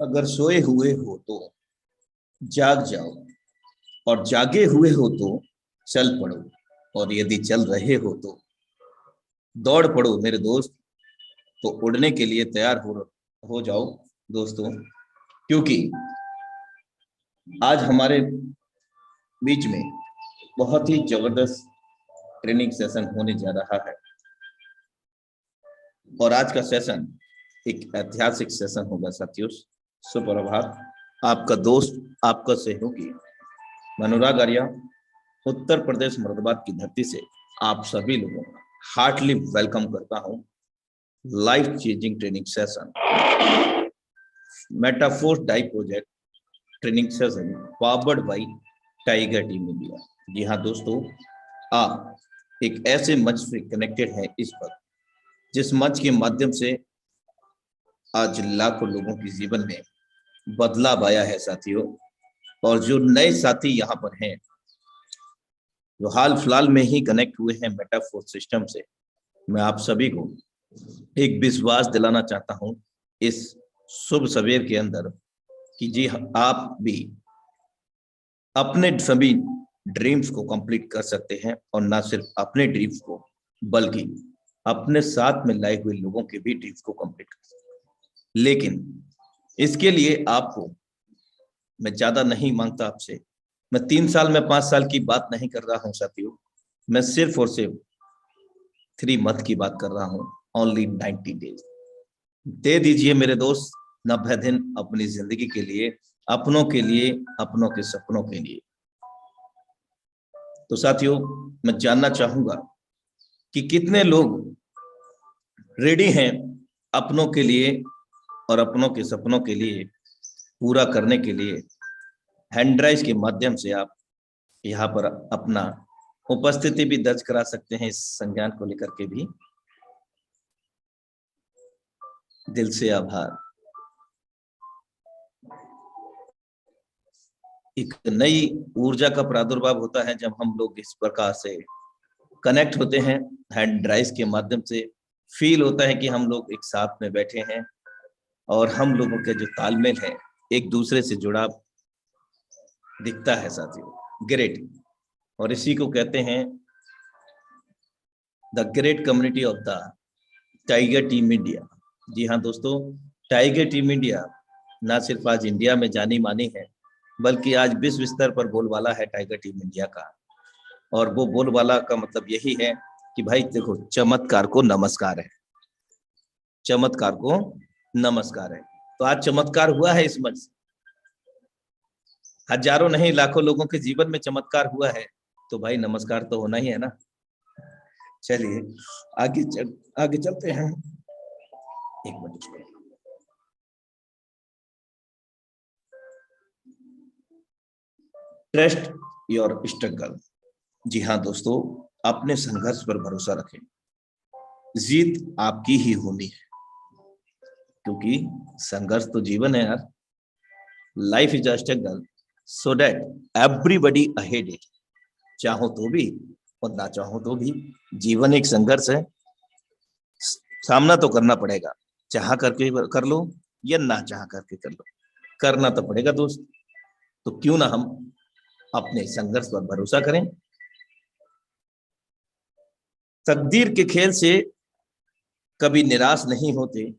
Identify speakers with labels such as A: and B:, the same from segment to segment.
A: अगर सोए हुए हो तो जाग जाओ, और जागे हुए हो तो चल पड़ो, और यदि चल रहे हो तो दौड़ पड़ो मेरे दोस्त। तो उड़ने के लिए तैयार हो जाओ दोस्तों, क्योंकि आज हमारे बीच में बहुत ही जबरदस्त ट्रेनिंग सेशन होने जा रहा है। और आज का सेशन एक ऐतिहासिक सेशन होगा साथियों। सुप्रभात। आपका दोस्त, आपका सहयोगी अनुराग आर्या, उत्तर प्रदेश मुरादाबाद की धरती से आप सभी लोगों का हार्टली वेलकम करता हूं। Life changing training session, Metaforce die project training session powered by tiger team India. जी हाँ दोस्तों, आप एक ऐसे मंच से कनेक्टेड हैं इस वक्त, जिस मंच के माध्यम से आज लाखों लोगों के जीवन में बदलाव आया है साथियों। और जो नए साथी यहाँ पर हैं, जो हाल फिलहाल में ही कनेक्ट हुए हैं मेटाफोर्स सिस्टम से, मैं आप सभी को एक विश्वास दिलाना चाहता हूं इस शुभ सवेर के अंदर कि जी आप भी अपने सभी ड्रीम्स को कंप्लीट कर सकते हैं। और ना सिर्फ अपने ड्रीम्स को, बल्कि अपने साथ में लाए हुए लोगों के भी ड्रीम्स को कंप्लीट कर सकते हैं। लेकिन इसके लिए आपको, मैं ज्यादा नहीं मांगता आपसे, मैं 3 साल में 5 साल की बात नहीं कर रहा हूं साथियों, मैं सिर्फ और सिर्फ 3 मंथ की बात कर रहा हूं। ओनली 90 डेज दे दीजिए मेरे दोस्त, 90 दिन अपनी जिंदगी के लिए, अपनों के लिए, अपनों के सपनों के लिए। तो साथियों, मैं जानना चाहूंगा कि कितने लोग रेडी हैं अपनों के लिए और अपनों के सपनों के लिए पूरा करने के लिए। हैंड राइज के माध्यम से आप यहाँ पर अपना उपस्थिति भी दर्ज करा सकते हैं। इस संज्ञान को लेकर के भी दिल से आभार। एक नई ऊर्जा का प्रादुर्भाव होता है जब हम लोग इस प्रकार से कनेक्ट होते हैं हैंड ड्राइव के माध्यम से। फील होता है कि हम लोग एक साथ में बैठे हैं और हम लोगों के जो तालमेल है, एक दूसरे से जुड़ाव दिखता है साथियों। ग्रेट। और इसी को कहते हैं the great community of the tiger team India. जी हाँ दोस्तों, टाइगर टीम इंडिया ना सिर्फ आज इंडिया में जानी मानी है, बल्कि आज विश्व स्तर पर बोलबाला है टाइगर टीम इंडिया का। और वो बोलबाला का मतलब यही है कि भाई देखो, चमत्कार को नमस्कार है, चमत्कार को नमस्कार है। तो आज चमत्कार हुआ है इस मंच से, हजारों नहीं लाखों लोगों के जीवन में चमत्कार हुआ है, तो भाई नमस्कार तो होना ही है ना। चलिए आगे चलते हैं। एक मिनट। Trust your struggle. जी हाँ दोस्तों, अपने संघर्ष पर भरोसा रखें, जीत आपकी ही होनी है। क्योंकि संघर्ष तो जीवन है यार। Life is a struggle, so that everybody ahead it. चाहो तो भी और ना चाहो तो भी जीवन एक संघर्ष है। सामना तो करना पड़ेगा, चाह करके कर लो या ना चाह करके कर लो, करना तो पड़ेगा दोस्त। तो क्यों ना हम अपने संघर्ष पर भरोसा करें। तकदीर के खेल से कभी निराश नहीं होते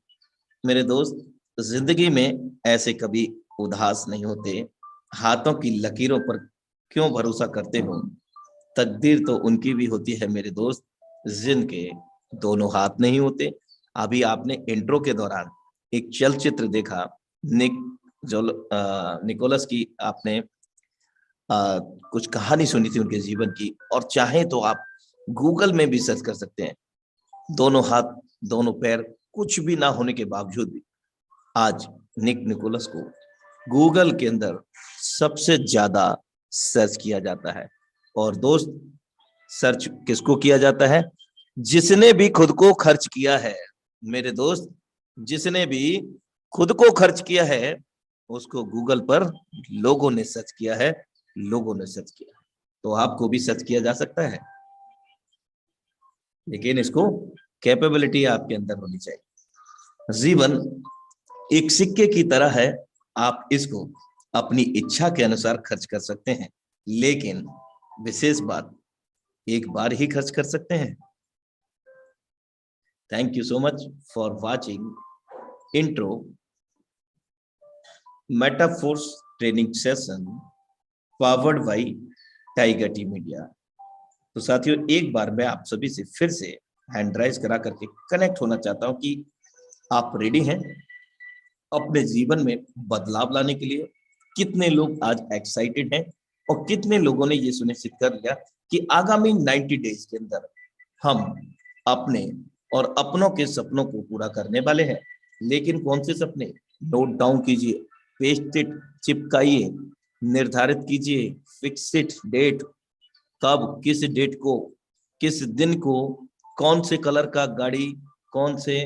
A: मेरे दोस्त, जिंदगी में ऐसे कभी उदास नहीं होते। हाथों की लकीरों पर क्यों भरोसा करते हो, तकदीर तो उनकी भी होती है मेरे दोस्त, जिनके दोनों हाथ नहीं होते। अभी आपने इंट्रो के दौरान एक चलचित्र देखा, निकोलस की आपने कुछ कहानी सुनी थी उनके जीवन की। और चाहे तो आप गूगल में भी सर्च कर सकते हैं। दोनों हाथ, दोनों पैर कुछ भी ना होने के बावजूद भी आज निकोलस को गूगल के अंदर सबसे ज्यादा सर्च किया जाता है। और दोस्त, सर्च किसको किया जाता है? जिसने भी खुद को खर्च किया है मेरे दोस्त, जिसने भी खुद को खर्च किया है उसको गूगल पर लोगों ने सर्च किया है, लोगों ने सर्च किया है। तो आपको भी सर्च किया जा सकता है, लेकिन इसको कैपेबिलिटी आपके अंदर होनी चाहिए। जीवन एक सिक्के की तरह है, आप इसको अपनी इच्छा के अनुसार खर्च कर सकते हैं, लेकिन विशेष बात, एक बार ही खर्च कर सकते हैं। Thank you so much for watching intro Metaforce training session powered by Tiger T Media. तो साथियों, एक बार मैं आप सभी से फिर से हैंड राइज करा करके कनेक्ट होना चाहता हूं कि आप रेडी हैं अपने जीवन में बदलाव लाने के लिए। कितने लोग आज एक्साइटेड हैं और कितने लोगों ने ये सुनिश्चित कर लिया कि आगामी 90 डेज के अंदर हम अपने और अपनों के सपनों को पूरा करने वाले हैं। लेकिन कौन से सपने? नोट डाउन कीजिए, पेस्ट इट, चिपकाइए, निर्धारित कीजिए फिक्स्ड डेट, कब, किस डेट को, किस दिन को, कौन से कलर का गाड़ी, कौन से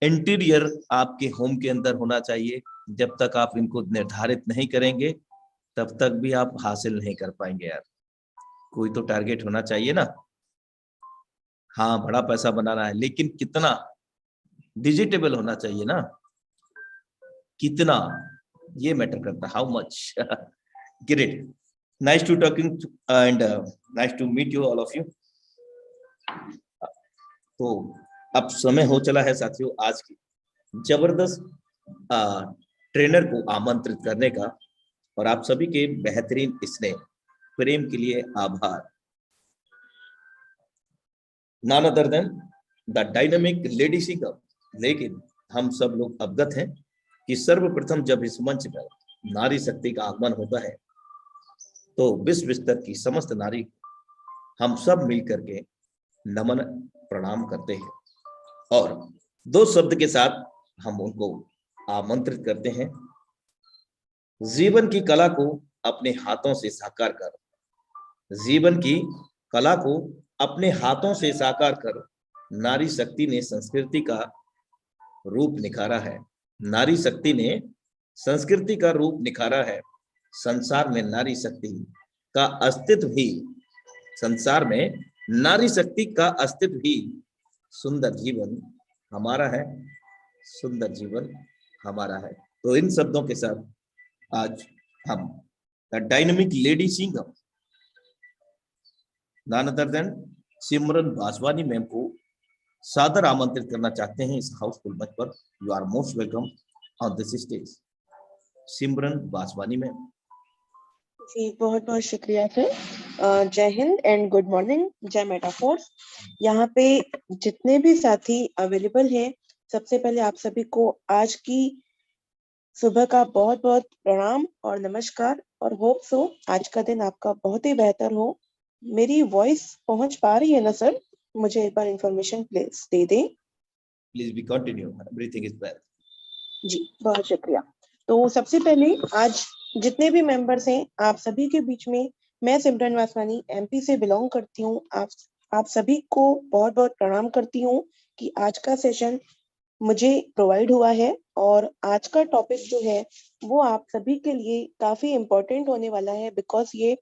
A: इंटीरियर आपके होम के अंदर होना चाहिए। जब तक आप इनको निर्धारित नहीं करेंगे तब तक भी आप हासिल नहीं कर पाएंगे यार। कोई तो टारगेट होना चाहिए ना। हाँ, बड़ा पैसा बनाना है, लेकिन कितना? डिजिटेबल होना चाहिए ना। कितना, ये मैटर करता है, how much. Great, nice to talking and nice to meet you all of you. तो अब समय हो चला है साथियों आज की जबरदस्त ट्रेनर को आमंत्रित करने का, और आप सभी के बेहतरीन स्नेह प्रेम के लिए आभार। Non other then the dynamic lady singer. लेकिन हम सब लोग अवगत हैं कि सर्वप्रथम जब इस मंच पर नारी शक्ति का आगमन होता है तो विश्व स्तर की समस्त नारी हम सब मिलकर के नमन प्रणाम करते हैं, और दो शब्द के साथ हम उनको आमंत्रित करते हैं। जीवन की कला को अपने हाथों से साकार कर, जीवन की कला को अपने हाथों से साकार कर नारी शक्ति ने संस्कृति का रूप निखारा है। नारी शक्ति ने संस्कृति का रूप निखारा है। संसार में नारी शक्ति का अस्तित्व ही, संसार में नारी शक्ति का अस्तित्व ही सुंदर जीवन हमारा है, सुंदर जीवन हमारा है। तो इन शब्दों के साथ आज हम dynamic lady singer none other than Simran Baswani ma'am को सादर आमंत्रित करना चाहते हैं इस हाउसफुल मंच पर। You are most welcome on this stage, Simran Baswani ma'am.
B: जी, बहुत बहुत शुक्रिया सर। जय हिंद एंड गुड मॉर्निंग, जय मेटाफोर्स। यहाँ पे जितने भी साथी अवेलेबल हैं, सबसे पहले आप सभी को आज की सुबह का बहुत बहुत प्रणाम और नमस्कार, और होप सो आज का दिन आपका बहुत ही बेहतर हो। मेरी वॉइस पहुंच पा रही है ना सर? मुझे एक बार इंफॉर्मेशन प्लीज दे दें।
A: Please be continue, everything is well.
B: जी, बहुत शुक्रिया। तो सबसे पहले आज जितने भी मेंबर्स हैं, आप सभी के बीच में मैं सिमरन वासवानी एमपी से बिलोंग करती हूँ। आप सभी को बहुत बहुत प्रणाम करती हूँ कि आज का सेशन मुझे प्रोवाइड हुआ है, और आज का टॉपिक जो है वो आप सभी के लिए काफी इम्पोर्टेंट होने वाला है, बिकॉज ये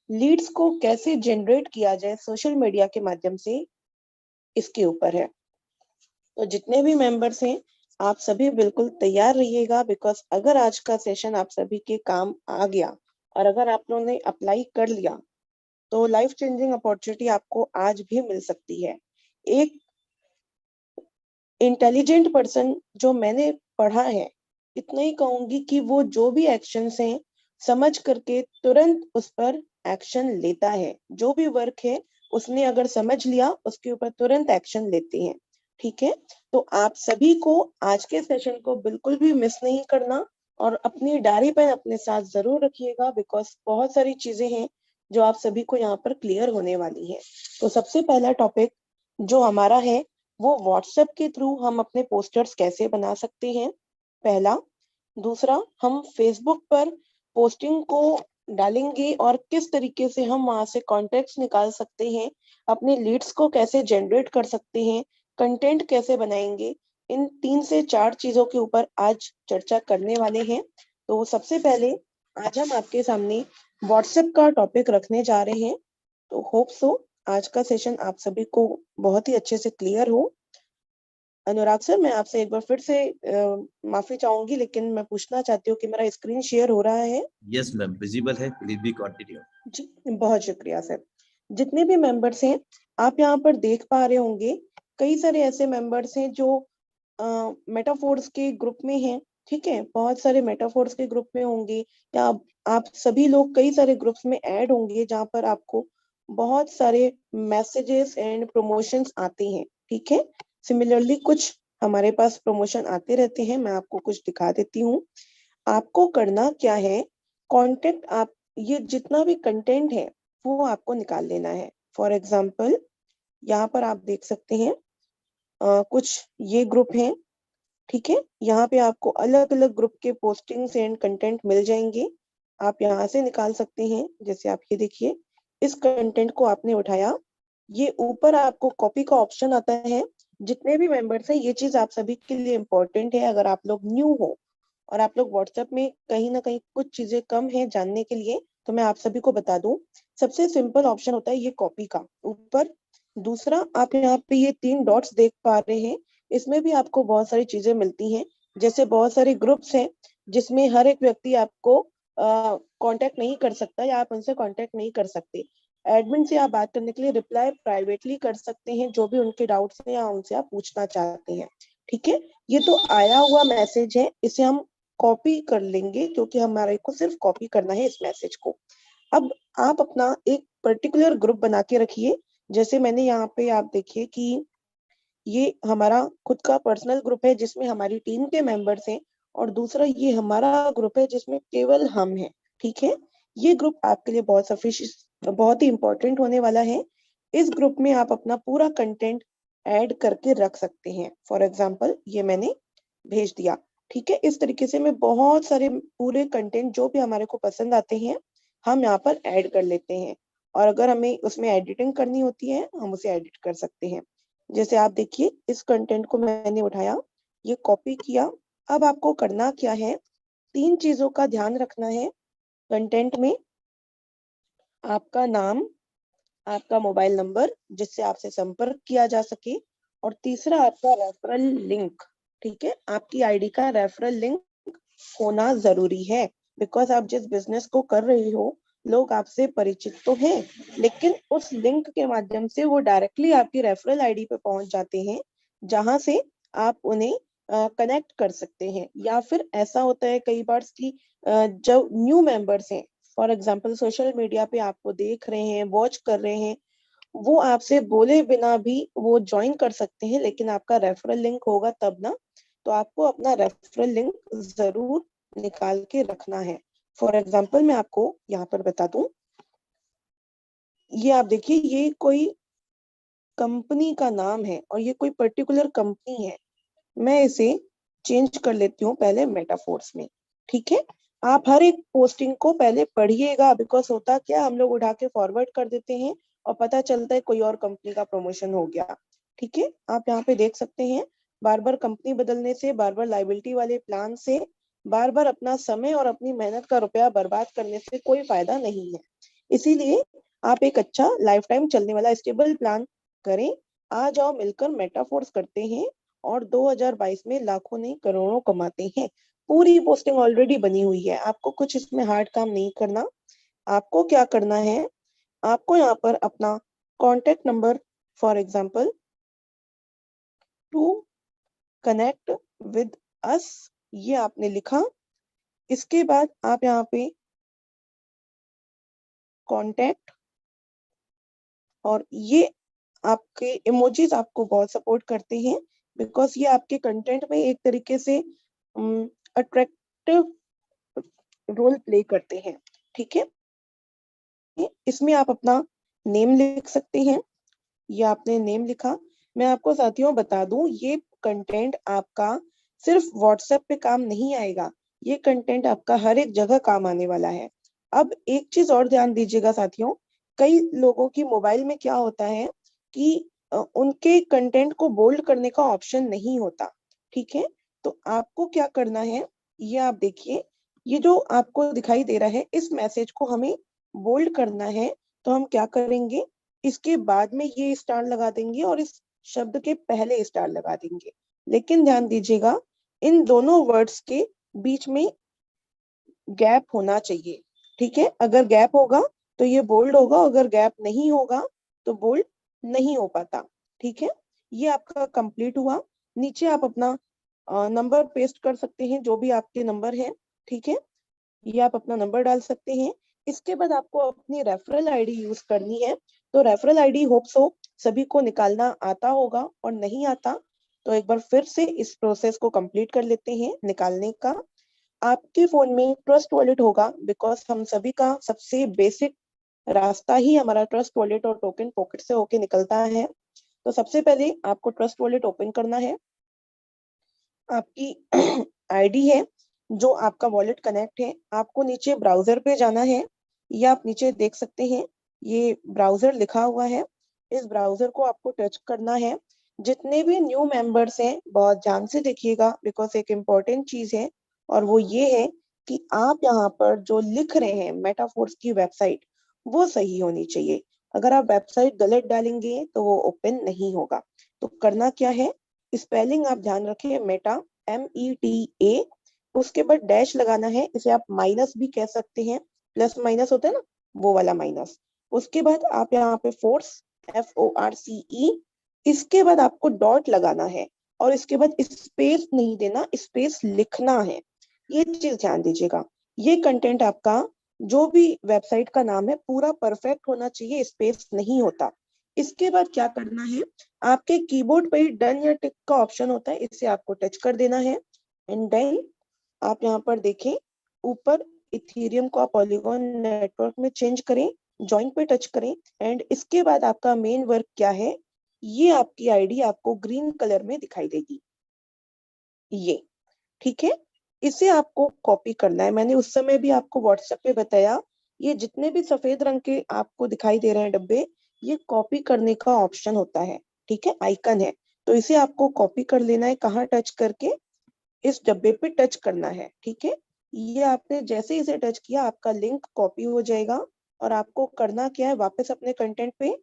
B: लीड्स को कैसे जनरेट किया जाए सोशल मीडिया के माध्यम से, इसके ऊपर है। तो जितने भी मेंबर्स हैं, आप सभी बिल्कुल तैयार रहिएगा, बिकॉज अगर आज का सेशन आप सभी के काम आ गया और अगर आप लोगों ने अप्लाई कर लिया तो लाइफ चेंजिंग अपॉर्चुनिटी आपको आज भी मिल सकती है। एक इंटेलिजेंट पर्सन जो मैंने पढ़ा है, इतना ही कहूंगी कि वो जो भी एक्शंस हैं समझ करके तुरंत उस पर एक्शन लेता है। जो भी वर्क है उसने अगर समझ लिया, उसके ऊपर तुरंत एक्शन लेते हैं। ठीक है, तो आप सभी को आज के सेशन को बिल्कुल भी मिस नहीं करना, और अपनी डायरी पेन अपने साथ जरूर रखिएगा, बिकॉज बहुत सारी चीजें हैं जो आप सभी को यहाँ पर क्लियर होने वाली है। तो सबसे पहला टॉपिक जो हमारा है वो व्हाट्सएप के थ्रू हम अपने पोस्टर्स कैसे बना सकते हैं, पहला। दूसरा, हम फेसबुक पर पोस्टिंग को डालेंगे और किस तरीके से हम वहां से कॉन्टेक्ट्स निकाल सकते हैं, अपने लीड्स को कैसे जनरेट कर सकते हैं, कंटेंट कैसे बनाएंगे। इन 3 से 4 चीजों के ऊपर आज चर्चा करने वाले हैं। तो सबसे पहले आज हम आपके सामने व्हाट्सएप का टॉपिक रखने जा रहे हैं। तो होप सो आज का सेशन आप सभी को बहुत ही अच्छे से क्लियर हो। अनुराग सर, मैं आपसे एक बार फिर से माफी चाहूंगी, लेकिन मैं पूछना चाहती हूँ कि मेरा स्क्रीन शेयर हो रहा है?
A: यस मैम, विजिबल है, प्लीज बी कंटिन्यू।
B: जी, बहुत शुक्रिया सर। जितने भी मेंबर्स हैं, आप यहाँ पर देख पा रहे होंगे, कई सारे ऐसे मेंबर्स हैं जो मेटाफोर्स के ग्रुप में हैं। ठीक है, बहुत सारे मेटाफोर्स के ग्रुप में होंगे, या आप सभी लोग कई सारे ग्रुप्स में ऐड होंगे जहाँ पर आपको बहुत सारे मैसेजेस एंड प्रमोशंस आते हैं। ठीक है, सिमिलरली कुछ हमारे पास प्रमोशन आते रहते हैं, मैं आपको कुछ दिखा देती हूँ। आपको करना क्या है, कंटेंट आप, ये जितना भी कंटेंट है वो आपको निकाल लेना है। फॉर एग्जाम्पल, यहाँ पर आप देख सकते हैं कुछ ये ग्रुप हैं। ठीक है, यहाँ पे आपको अलग अलग ग्रुप के पोस्टिंग्स एंड कंटेंट मिल जाएंगे, आप यहाँ से निकाल सकते हैं। जैसे आप ये देखिए, इस कंटेंट को आपने उठाया, ये ऊपर आपको कॉपी का ऑप्शन आता है। जितने भी मेंबर्स हैं, ये चीज आप सभी के लिए इम्पोर्टेंट है। अगर आप लोग न्यू हो और आप लोग व्हाट्सएप में कहीं ना कहीं कुछ चीजें कम है जानने के लिए, तो मैं आप सभी को बता दूं, सबसे सिंपल ऑप्शन होता है ये कॉपी का ऊपर। दूसरा, आप यहाँ पे ये 3 डॉट्स देख पा रहे हैं, इसमें भी आपको बहुत सारी चीजें मिलती हैं। जैसे बहुत सारे ग्रुप्स हैं जिसमें हर एक व्यक्ति आपको कांटेक्ट नहीं कर सकता, या आप उनसे कांटेक्ट नहीं कर सकते। एडमिन से आप बात करने के लिए रिप्लाई प्राइवेटली कर सकते हैं, जो भी उनके डाउट्स हैं या उनसे आप पूछना चाहते हैं। ठीक है, ये तो आया हुआ मैसेज है, इसे हम कॉपी कर लेंगे क्योंकि हमारे को सिर्फ कॉपी करना है इस मैसेज को। अब आप अपना एक पर्टिकुलर ग्रुप बना के रखिए। जैसे मैंने यहाँ पे, आप देखिए कि ये हमारा खुद का पर्सनल ग्रुप है जिसमें हमारी टीम के मेंबर्स हैं, और दूसरा ये हमारा ग्रुप है जिसमें केवल हम हैं। ठीक है, ये ग्रुप आपके लिए बहुत ही इंपॉर्टेंट होने वाला है। इस ग्रुप में आप अपना पूरा कंटेंट ऐड करके रख सकते हैं। फॉर एग्जाम्पल, ये मैंने भेज दिया। ठीक है, इस तरीके से मैं बहुत सारे पूरे कंटेंट जो भी हमारे को पसंद आते हैं, हम यहाँ पर ऐड कर लेते हैं। और अगर हमें उसमें एडिटिंग करनी होती है, हम उसे एडिट कर सकते हैं। जैसे आप देखिए, इस कंटेंट को मैंने उठाया, ये कॉपी किया। अब आपको करना क्या है, 3 चीजों का ध्यान रखना है कंटेंट में। आपका नाम, आपका मोबाइल नंबर जिससे आपसे संपर्क किया जा सके, और तीसरा आपका रेफरल लिंक। ठीक है, आपकी आईडी का रेफरल लिंक होना जरूरी है, बिकॉज आप जिस बिजनेस को कर रहे हो, लोग आपसे परिचित तो हैं, लेकिन उस लिंक के माध्यम से वो डायरेक्टली आपकी रेफरल आईडी पे पहुंच जाते हैं, जहां से आप उन्हें कनेक्ट कर सकते हैं। या फिर ऐसा होता है कई बार कि जो न्यू मेंबर्स हैं, फॉर एग्जाम्पल सोशल मीडिया पे आपको देख रहे हैं, वॉच कर रहे हैं, वो आपसे बोले बिना भी वो ज्वाइन कर सकते हैं, लेकिन आपका रेफरल लिंक होगा तब ना। तो आपको अपना रेफरल लिंक जरूर निकाल के रखना है। फॉर एग्जाम्पल, मैं आपको यहाँ पर बता दूं, ये आप देखिए, ये कोई कंपनी का नाम है और ये कोई पर्टिकुलर कंपनी है। मैं इसे चेंज कर लेती हूँ पहले मेटाफोर्स में। ठीक है, आप हर एक पोस्टिंग को पहले पढ़िएगा, बिकॉज होता क्या, हम लोग उठा के फॉरवर्ड कर देते हैं और पता चलता है कोई और कंपनी का प्रमोशन हो गया। ठीक है, आप यहाँ पे देख सकते हैं, बार बार कंपनी बदलने से, बार बार लाइबिलिटी वाले प्लान से, बार बार अपना समय और अपनी मेहनत का रुपया बर्बाद करने से कोई फायदा नहीं है। इसीलिए आप एक अच्छा लाइफ टाइम चलने वाला स्टेबल प्लान करें। आ जाओ मिलकर मेटाफोर्स करते हैं, और 2022 में लाखों नहीं करोड़ों कमाते हैं। पूरी पोस्टिंग ऑलरेडी बनी हुई है, आपको कुछ इसमें हार्ड काम नहीं करना। आपको क्या करना है, आपको यहाँ पर अपना contact number, for example to connect with us, ये आपने लिखा। इसके बाद आप यहाँ पे कॉन्टेक्ट, और ये आपके इमोजीज आपको बहुत सपोर्ट करते हैं, बिकॉज ये आपके कंटेंट में एक तरीके से अट्रैक्टिव रोल प्ले करते हैं। ठीक है, इसमें आप अपना नेम लिख सकते हैं। ये आपने नेम लिखा। मैं आपको साथियों बता दूं, ये कंटेंट आपका सिर्फ व्हाट्सएप पे काम नहीं आएगा, ये कंटेंट आपका हर एक जगह काम आने वाला है। अब एक चीज और ध्यान दीजिएगा साथियों, कई लोगों की मोबाइल में क्या होता है कि उनके कंटेंट को बोल्ड करने का ऑप्शन नहीं होता। ठीक है, तो आपको क्या करना है, ये आप देखिए, ये जो आपको दिखाई दे रहा है, इस मैसेज को हमें बोल्ड करना है। तो हम क्या करेंगे, इसके बाद में ये स्टार लगा देंगे और इस शब्द के पहले स्टार लगा देंगे। लेकिन ध्यान दीजिएगा इन दोनों वर्ड्स के बीच में गैप होना चाहिए। ठीक है, अगर गैप होगा तो ये बोल्ड होगा, अगर गैप नहीं होगा तो बोल्ड नहीं हो पाता। ठीक है, ये आपका कंप्लीट हुआ। नीचे आप अपना नंबर पेस्ट कर सकते हैं, जो भी आपके नंबर है। ठीक है, ये आप अपना नंबर डाल सकते हैं। इसके बाद आपको अपनी रेफरल आईडी यूज करनी है। तो रेफरल आईडी होप सो सभी को निकालना आता होगा, और नहीं आता तो एक बार फिर से इस प्रोसेस को कंप्लीट कर लेते हैं निकालने का। आपके फोन में ट्रस्ट वॉलेट होगा, बिकॉज हम सभी का सबसे बेसिक रास्ता ही हमारा ट्रस्ट वॉलेट और टोकन पॉकेट से होके निकलता है। तो सबसे पहले आपको ट्रस्ट वॉलेट ओपन करना है। आपकी आईडी है जो आपका वॉलेट कनेक्ट है, आपको नीचे ब्राउजर पे जाना है। या आप नीचे देख सकते हैं ये ब्राउजर लिखा हुआ है, इस ब्राउजर को आपको टच करना है। जितने भी न्यू मेंबर्स हैं बहुत ध्यान से देखिएगा, बिकॉज एक इम्पॉर्टेंट चीज है, और वो ये है कि आप यहाँ पर जो लिख रहे हैं मेटाफोर्स की वेबसाइट, वो सही होनी चाहिए। अगर आप वेबसाइट गलत डालेंगे तो वो ओपन नहीं होगा। तो करना क्या है, स्पेलिंग आप ध्यान रखें, मेटा META, उसके बाद डैश लगाना है, इसे आप माइनस भी कह सकते हैं, प्लस माइनस होता है ना, वो वाला माइनस। उसके बाद आप यहाँ पे फोर्स FORCE, इसके बाद आपको डॉट लगाना है, और इसके बाद स्पेस नहीं देना, स्पेस लिखना है। ये चीज ध्यान दीजिएगा। ये कंटेंट आपका जो भी वेबसाइट का नाम है पूरा परफेक्ट होना चाहिए, स्पेस नहीं होता। इसके बाद क्या करना है, आपके कीबोर्ड पे डन या टिक का ऑप्शन होता है, इसे आपको टच कर देना है। एंड देन आप यहाँ पर देखें ऊपर इथेरियम को आप पॉलीगॉन नेटवर्क में चेंज करें, ज्वाइन पे टच करें। एंड इसके बाद आपका मेन वर्क क्या है, ये आपकी आईडी आपको ग्रीन कलर में दिखाई देगी, ये। ठीक है, इसे आपको कॉपी करना है। मैंने उस समय भी आपको व्हाट्सएप पे बताया, ये जितने भी सफेद रंग के आपको दिखाई दे रहे हैं डब्बे, ये कॉपी करने का ऑप्शन होता है। ठीक है, आइकन है, तो इसे आपको कॉपी कर लेना है। कहाँ टच करके, इस डब्बे पे टच करना है। ठीक है, ये आपने जैसे इसे टच किया आपका लिंक कॉपी हो जाएगा, और आपको करना क्या है, वापस अपने कंटेंट पे,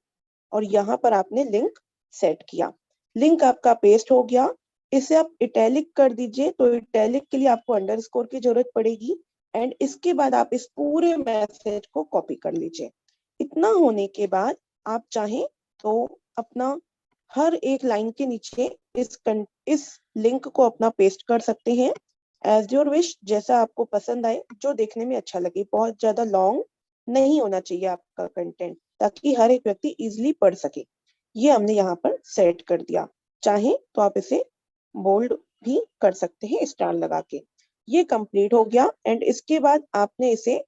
B: और यहाँ पर आपने लिंक सेट किया, लिंक आपका पेस्ट हो गया। इसे आप इटैलिक कर दीजिए, तो इटैलिक के लिए आपको अंडरस्कोर की जरूरत पड़ेगी। एंड इसके बाद आप इस पूरे मैसेज को कॉपी कर लीजिए। इतना होने के बाद आप चाहें तो अपना हर एक लाइन के नीचे इस लिंक को अपना पेस्ट कर सकते हैं, एज योर विश, जैसा आपको पसंद आए, जो देखने में अच्छा लगे। बहुत ज्यादा लॉन्ग नहीं होना चाहिए आपका कंटेंट, ताकि हर एक व्यक्ति इजिली पढ़ सके। ये हमने यहाँ पर सेट कर दिया। चाहे तो आप इसे बोल्ड भी कर सकते हैं स्टार लगा के। ये कंप्लीट हो गया, एंड इसके बाद आपने इसे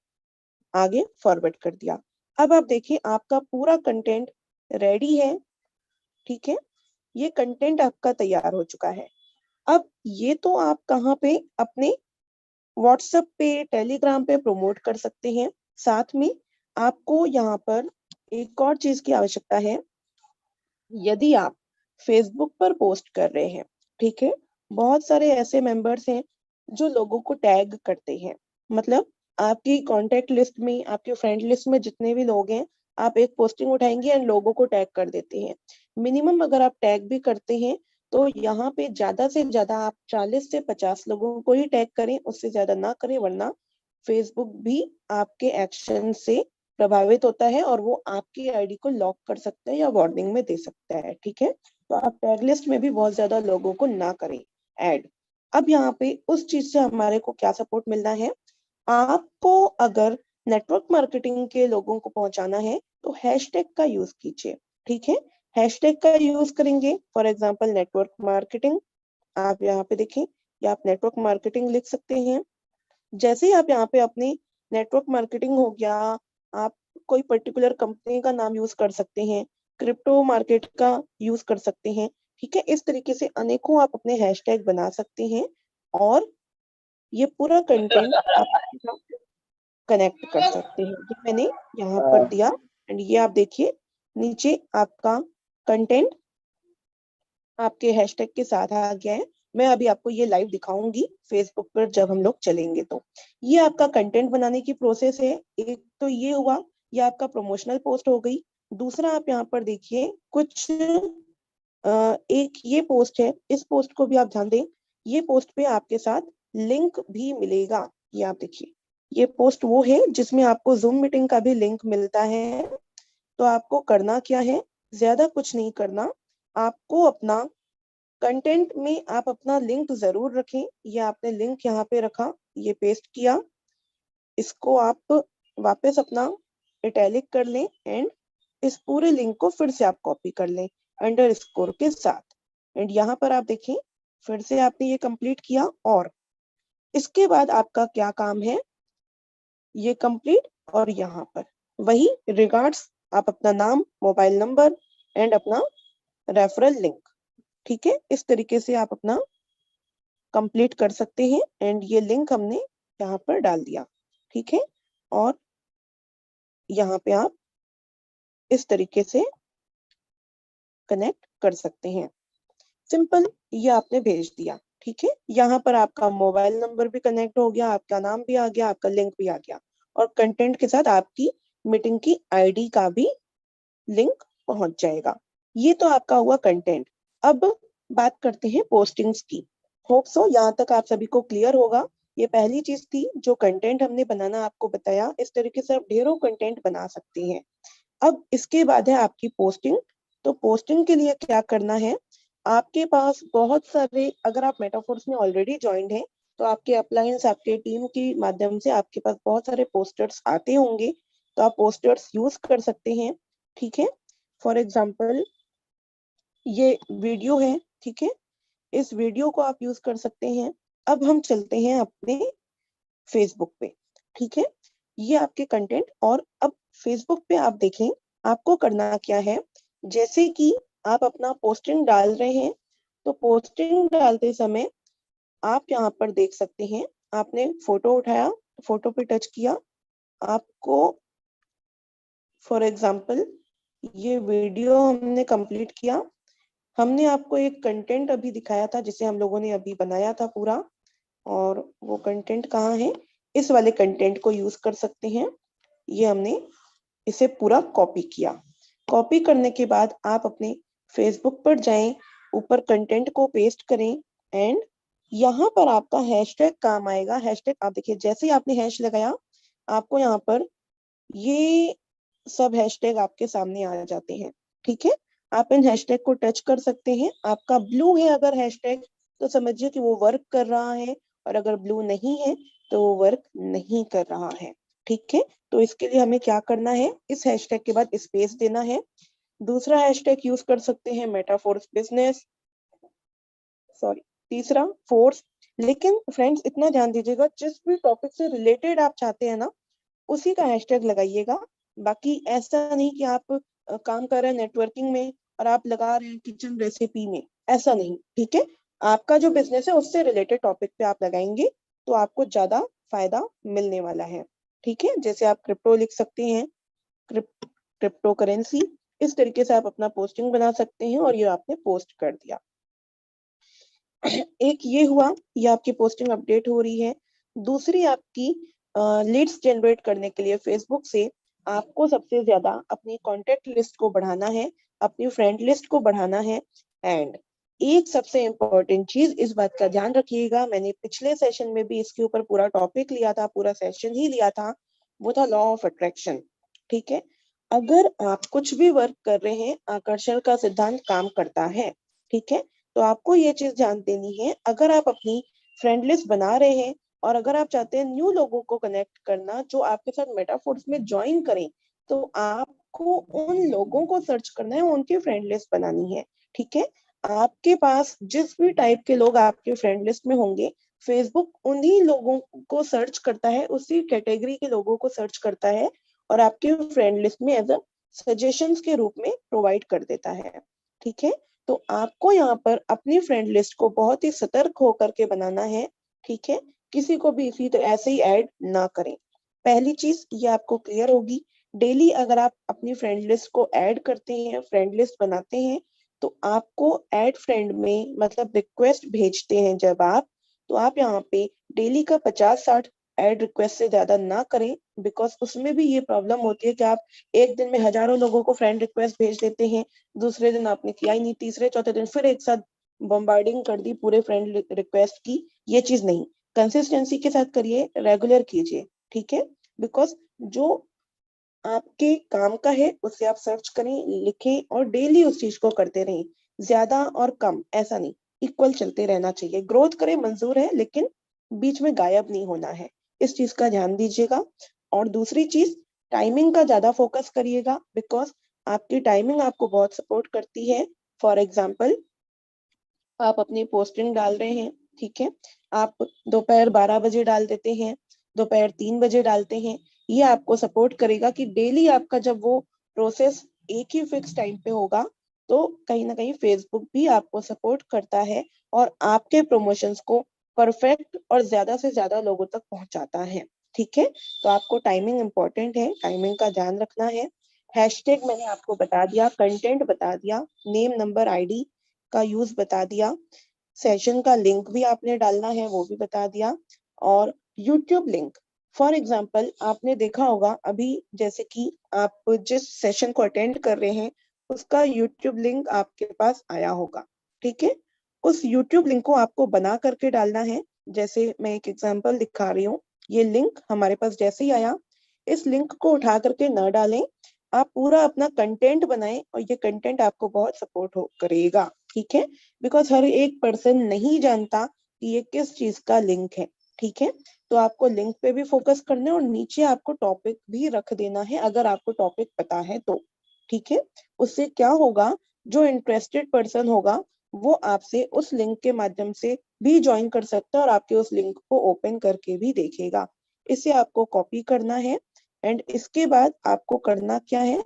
B: आगे फॉरवर्ड कर दिया। अब आप देखिए आपका पूरा कंटेंट रेडी है। ठीक है, ये कंटेंट आपका तैयार हो चुका है। अब ये तो आप कहाँ पे, अपने व्हाट्सएप पे, टेलीग्राम पे प्रमोट कर सकते हैं। साथ में आपको यहाँ पर एक और चीज की आवश्यकता है, यदि आप फेसबुक पर पोस्ट कर रहे हैं। ठीक है, बहुत सारे ऐसे मेंबर्स हैं जो लोगों को टैग करते हैं, मतलब आपकी कांटेक्ट लिस्ट में, आपके फ्रेंड लिस्ट में जितने भी लोग हैं, आप एक पोस्टिंग उठाएंगे एंड लोगों को टैग कर देते हैं। मिनिमम अगर आप टैग भी करते हैं तो यहाँ पे ज्यादा से ज्यादा आप 40 से 50 लोगों को ही टैग करें, उससे ज्यादा ना करें, वरना फेसबुक भी आपके एक्शन से प्रभावित होता है, और वो आपकी आईडी को लॉक कर सकता है या वार्निंग में दे सकता है। ठीक है, तो आप टैग लिस्ट में भी बहुत ज्यादा लोगों को ना करें ऐड। अब यहाँ पे उस चीज से हमारे को क्या सपोर्ट मिलना है, आपको अगर नेटवर्क मार्केटिंग के लोगों को पहुंचाना है तो हैशटैग का यूज कीजिए। ठीक है, हैशटैग का यूज करेंगे, फॉर एग्जांपल नेटवर्क मार्केटिंग, आप यहाँ पे देखें, या आप नेटवर्क मार्केटिंग लिख सकते हैं। जैसे ही आप यहाँ पे अपनी नेटवर्क मार्केटिंग हो गया, आप कोई पर्टिकुलर कंपनी का नाम यूज कर सकते हैं, क्रिप्टो मार्केट का यूज कर सकते हैं। ठीक है, इस तरीके से अनेकों आप अपने हैशटैग बना सकते हैं, और ये पूरा कंटेंट आप कनेक्ट कर सकते हैं। ये मैंने यहाँ पर दिया, एंड ये आप देखिए नीचे आपका कंटेंट आपके हैशटैग के साथ आ गया है। मैं अभी आपको ये लाइव दिखाऊंगी फेसबुक पर जब हम लोग चलेंगे तो। ये आपका कंटेंट बनाने की प्रोसेस है। एक तो ये हुआ, ये आपका प्रमोशनल पोस्ट हो गई। दूसरा आप यहाँ पर देखिए कुछ एक ये पोस्ट है, इस पोस्ट को भी आप ध्यान दें। ये पोस्ट पे आपके साथ लिंक भी मिलेगा। ये आप देखिए, ये पोस्ट वो है जिसमें आपको जूम मीटिंग का भी लिंक मिलता है। तो आपको करना क्या है, ज्यादा कुछ नहीं करना, आपको अपना कंटेंट में आप अपना लिंक जरूर रखें। ये आपने लिंक यहाँ पे रखा, ये पेस्ट किया, इसको आप वापस अपना इटैलिक कर लें एंड इस पूरे लिंक को फिर से आप कॉपी कर लें अंडरस्कोर के साथ। एंड यहाँ पर आप देखें, फिर से आपने ये कंप्लीट किया और इसके बाद आपका क्या काम है, ये कंप्लीट और यहाँ पर वही रिगार्ड्स, आप अपना नाम, मोबाइल नंबर एंड अपना रेफरल लिंक, ठीक है, इस तरीके से आप अपना कंप्लीट कर सकते हैं। एंड ये लिंक हमने यहाँ पर डाल दिया, ठीक है, और यहाँ पे आप इस तरीके से कनेक्ट कर सकते हैं। सिंपल, ये आपने भेज दिया, ठीक है। यहाँ पर आपका मोबाइल नंबर भी कनेक्ट हो गया, आपका नाम भी आ गया, आपका लिंक भी आ गया और कंटेंट के साथ आपकी मीटिंग की आईडी का भी लिंक पहुंच जाएगा। ये तो आपका हुआ कंटेंट। अब बात करते हैं पोस्टिंग्स की। होप सो यहाँ तक आप सभी को क्लियर होगा। ये पहली चीज थी जो कंटेंट हमने बनाना आपको बताया। इस तरीके से आप ढेरों कंटेंट बना सकते हैं। अब इसके बाद है आपकी पोस्टिंग। तो पोस्टिंग के लिए क्या करना है, आपके पास बहुत सारे, अगर आप मेटाफोर्स में ऑलरेडी ज्वाइंड हैं तो आपके अपलायंस, आपके टीम के माध्यम से आपके पास बहुत सारे पोस्टर्स आते होंगे, तो आप पोस्टर्स यूज कर सकते हैं, ठीक है। फॉर एग्जाम्पल ये वीडियो है, ठीक है, इस वीडियो को आप यूज कर सकते हैं। अब हम चलते हैं अपने फेसबुक पे, ठीक है, ये आपके कंटेंट। और अब फेसबुक पे आप देखें, आपको करना क्या है, जैसे कि आप अपना पोस्टिंग डाल रहे हैं, तो पोस्टिंग डालते समय आप यहाँ पर देख सकते हैं, आपने फोटो उठाया, फोटो पे टच किया, आपको फॉर एग्जाम्पल ये वीडियो हमने कंप्लीट किया, हमने आपको एक कंटेंट अभी दिखाया था जिसे हम लोगों ने अभी बनाया था पूरा, और वो कंटेंट कहाँ है, इस वाले कंटेंट को यूज कर सकते हैं। ये हमने इसे पूरा कॉपी किया। कॉपी करने के बाद आप अपने फेसबुक पर जाएं, ऊपर कंटेंट को पेस्ट करें एंड यहाँ पर आपका हैशटैग काम आएगा। हैशटैग आप देखिए, जैसे ही आपने हैश लगाया, आपको यहाँ पर ये सब हैशटैग आपके सामने आ जाते हैं, ठीक है। आप इन हैशटैग को टच कर सकते हैं। आपका ब्लू है अगर हैशटैग, तो समझिए कि वो वर्क कर रहा है, और अगर ब्लू नहीं है तो वो वर्क नहीं कर रहा है, ठीक है। तो इसके लिए हमें क्या करना है, इस हैशटैग के बाद स्पेस देना है। दूसरा हैशटैग यूज कर सकते हैं मेटाफोर्स बिजनेस, सॉरी, तीसरा फोर्स। लेकिन फ्रेंड्स इतना ध्यान दीजिएगा, जिस भी टॉपिक से रिलेटेड आप चाहते हैं ना, उसी का हैशटैग लगाइएगा। बाकी ऐसा नहीं कि आप काम कर रहे हैं नेटवर्किंग में और आप लगा रहे हैं किचन रेसिपी में, ऐसा नहीं, ठीक है। आपका जो बिजनेस है उससे रिलेटेड टॉपिक पे आप लगाएंगे तो आपको ज्यादा फायदा मिलने वाला है, ठीक है। जैसे आप क्रिप्टो लिख सकते हैं, क्रिप्टो करेंसी, इस तरीके से आप अपना पोस्टिंग बना सकते हैं और ये आपने पोस्ट कर दिया। एक ये हुआ, ये आपकी पोस्टिंग अपडेट हो रही है। दूसरी आपकी लीड्स जनरेट करने के लिए फेसबुक से आपको सबसे ज्यादा अपनी कॉन्टेक्ट लिस्ट को बढ़ाना है, अपनी फ्रेंड लिस्ट को बढ़ाना है। एंड एक सबसे इम्पोर्टेंट चीज, इस बात का ध्यान रखिएगा, मैंने पिछले सेशन में भी इसके ऊपर पूरा टॉपिक लिया था, पूरा सेशन ही लिया था, वो था लॉ ऑफ अट्रैक्शन, ठीक है। अगर आप कुछ भी वर्क कर रहे हैं, आकर्षण का सिद्धांत काम करता है, ठीक है। तो आपको ये चीज ध्यान देनी है, अगर आप अपनी फ्रेंड लिस्ट बना रहे हैं और अगर आप चाहते हैं न्यू लोगों को कनेक्ट करना जो आपके साथ मेटाफोर्स में ज्वाइन करें, तो आपको उन लोगों को सर्च करना है, उनकी फ्रेंड लिस्ट बनानी है, ठीक है। आपके पास जिस भी टाइप के लोग आपके फ्रेंड लिस्ट में होंगे, फेसबुक उन्हीं लोगों को सर्च करता है, उसी कैटेगरी के लोगों को सर्च करता है और आपके फ्रेंड लिस्ट में एज अ सजेशंस के रूप में प्रोवाइड कर देता है, ठीक है। तो आपको यहाँ पर अपनी फ्रेंड लिस्ट को बहुत ही सतर्क होकर के बनाना है, ठीक है। किसी को भी इसी तो ऐसे ही ऐड ना करें। पहली चीज ये आपको क्लियर होगी, डेली अगर आप अपनी फ्रेंड लिस्ट को ऐड करते हैं, फ्रेंड लिस्ट बनाते हैं, तो आपको ऐड फ्रेंड में मतलब रिक्वेस्ट भेजते हैं जब आप, तो आप यहाँ पे डेली का 50-60 ऐड रिक्वेस्ट से ज्यादा ना करें, बिकॉज उसमें भी ये प्रॉब्लम होती है कि आप एक दिन में हजारों लोगों को फ्रेंड रिक्वेस्ट भेज देते हैं, दूसरे दिन आपने किया ही नहीं, तीसरे चौथे दिन फिर एक साथ बम्बार्डिंग कर दी पूरे फ्रेंड रिक्वेस्ट की। ये चीज नहीं, कंसिस्टेंसी के साथ करिए, रेगुलर कीजिए, ठीक है। बिकॉज जो आपके काम का है उससे आप सर्च करें, लिखें और डेली उस चीज को करते रहें, ज्यादा और कम ऐसा नहीं, इक्वल चलते रहना चाहिए। ग्रोथ करें मंजूर है, लेकिन बीच में गायब नहीं होना है, इस चीज का ध्यान दीजिएगा। और दूसरी चीज, टाइमिंग का ज्यादा फोकस करिएगा, बिकॉज आपकी टाइमिंग आपको बहुत सपोर्ट करती है। फॉर एग्जाम्पल, आप अपनी पोस्टिंग डाल रहे हैं, ठीक है, आप दोपहर 12 बजे डाल देते हैं, दोपहर 3 बजे डालते हैं, ये आपको सपोर्ट करेगा कि डेली आपका जब वो प्रोसेस एक ही फिक्स टाइम पे होगा, तो कहीं ना कहीं फेसबुक भी आपको सपोर्ट करता है और आपके प्रमोशंस को परफेक्ट और ज्यादा से ज्यादा लोगों तक पहुंचाता है, ठीक है। तो आपको टाइमिंग इंपॉर्टेंट है, टाइमिंग का ध्यान रखना है। हैशटैग मैंने आपको बता दिया, कंटेंट बता दिया, नेम नंबर आईडी का यूज बता दिया, सेशन का लिंक भी आपने डालना है वो भी बता दिया, और यूट्यूब लिंक। फॉर एग्जाम्पल, आपने देखा होगा अभी, जैसे कि आप जिस सेशन को अटेंड कर रहे हैं उसका यूट्यूब लिंक आपके पास आया होगा, ठीक है। उस यूट्यूब लिंक को आपको बना करके डालना है। जैसे मैं एक एग्जाम्पल दिखा रही हूँ, ये लिंक हमारे पास जैसे ही आया, इस लिंक को उठा करके न डालें, आप पूरा अपना कंटेंट बनाएं और ये कंटेंट आपको बहुत सपोर्ट करेगा, ठीक है। बिकॉज हर एक पर्सन नहीं जानता कि ये किस चीज का लिंक है, ठीक है। तो आपको लिंक पे भी फोकस करना है और नीचे आपको टॉपिक भी रख देना है, अगर आपको टॉपिक पता है तो, ठीक है। उससे क्या होगा, जो इंटरेस्टेड पर्सन होगा वो आपसे उस लिंक के माध्यम से भी ज्वाइन कर सकता है और आपके उस लिंक को ओपन करके भी देखेगा। इसे आपको कॉपी करना है, एंड इसके बाद आपको करना क्या है,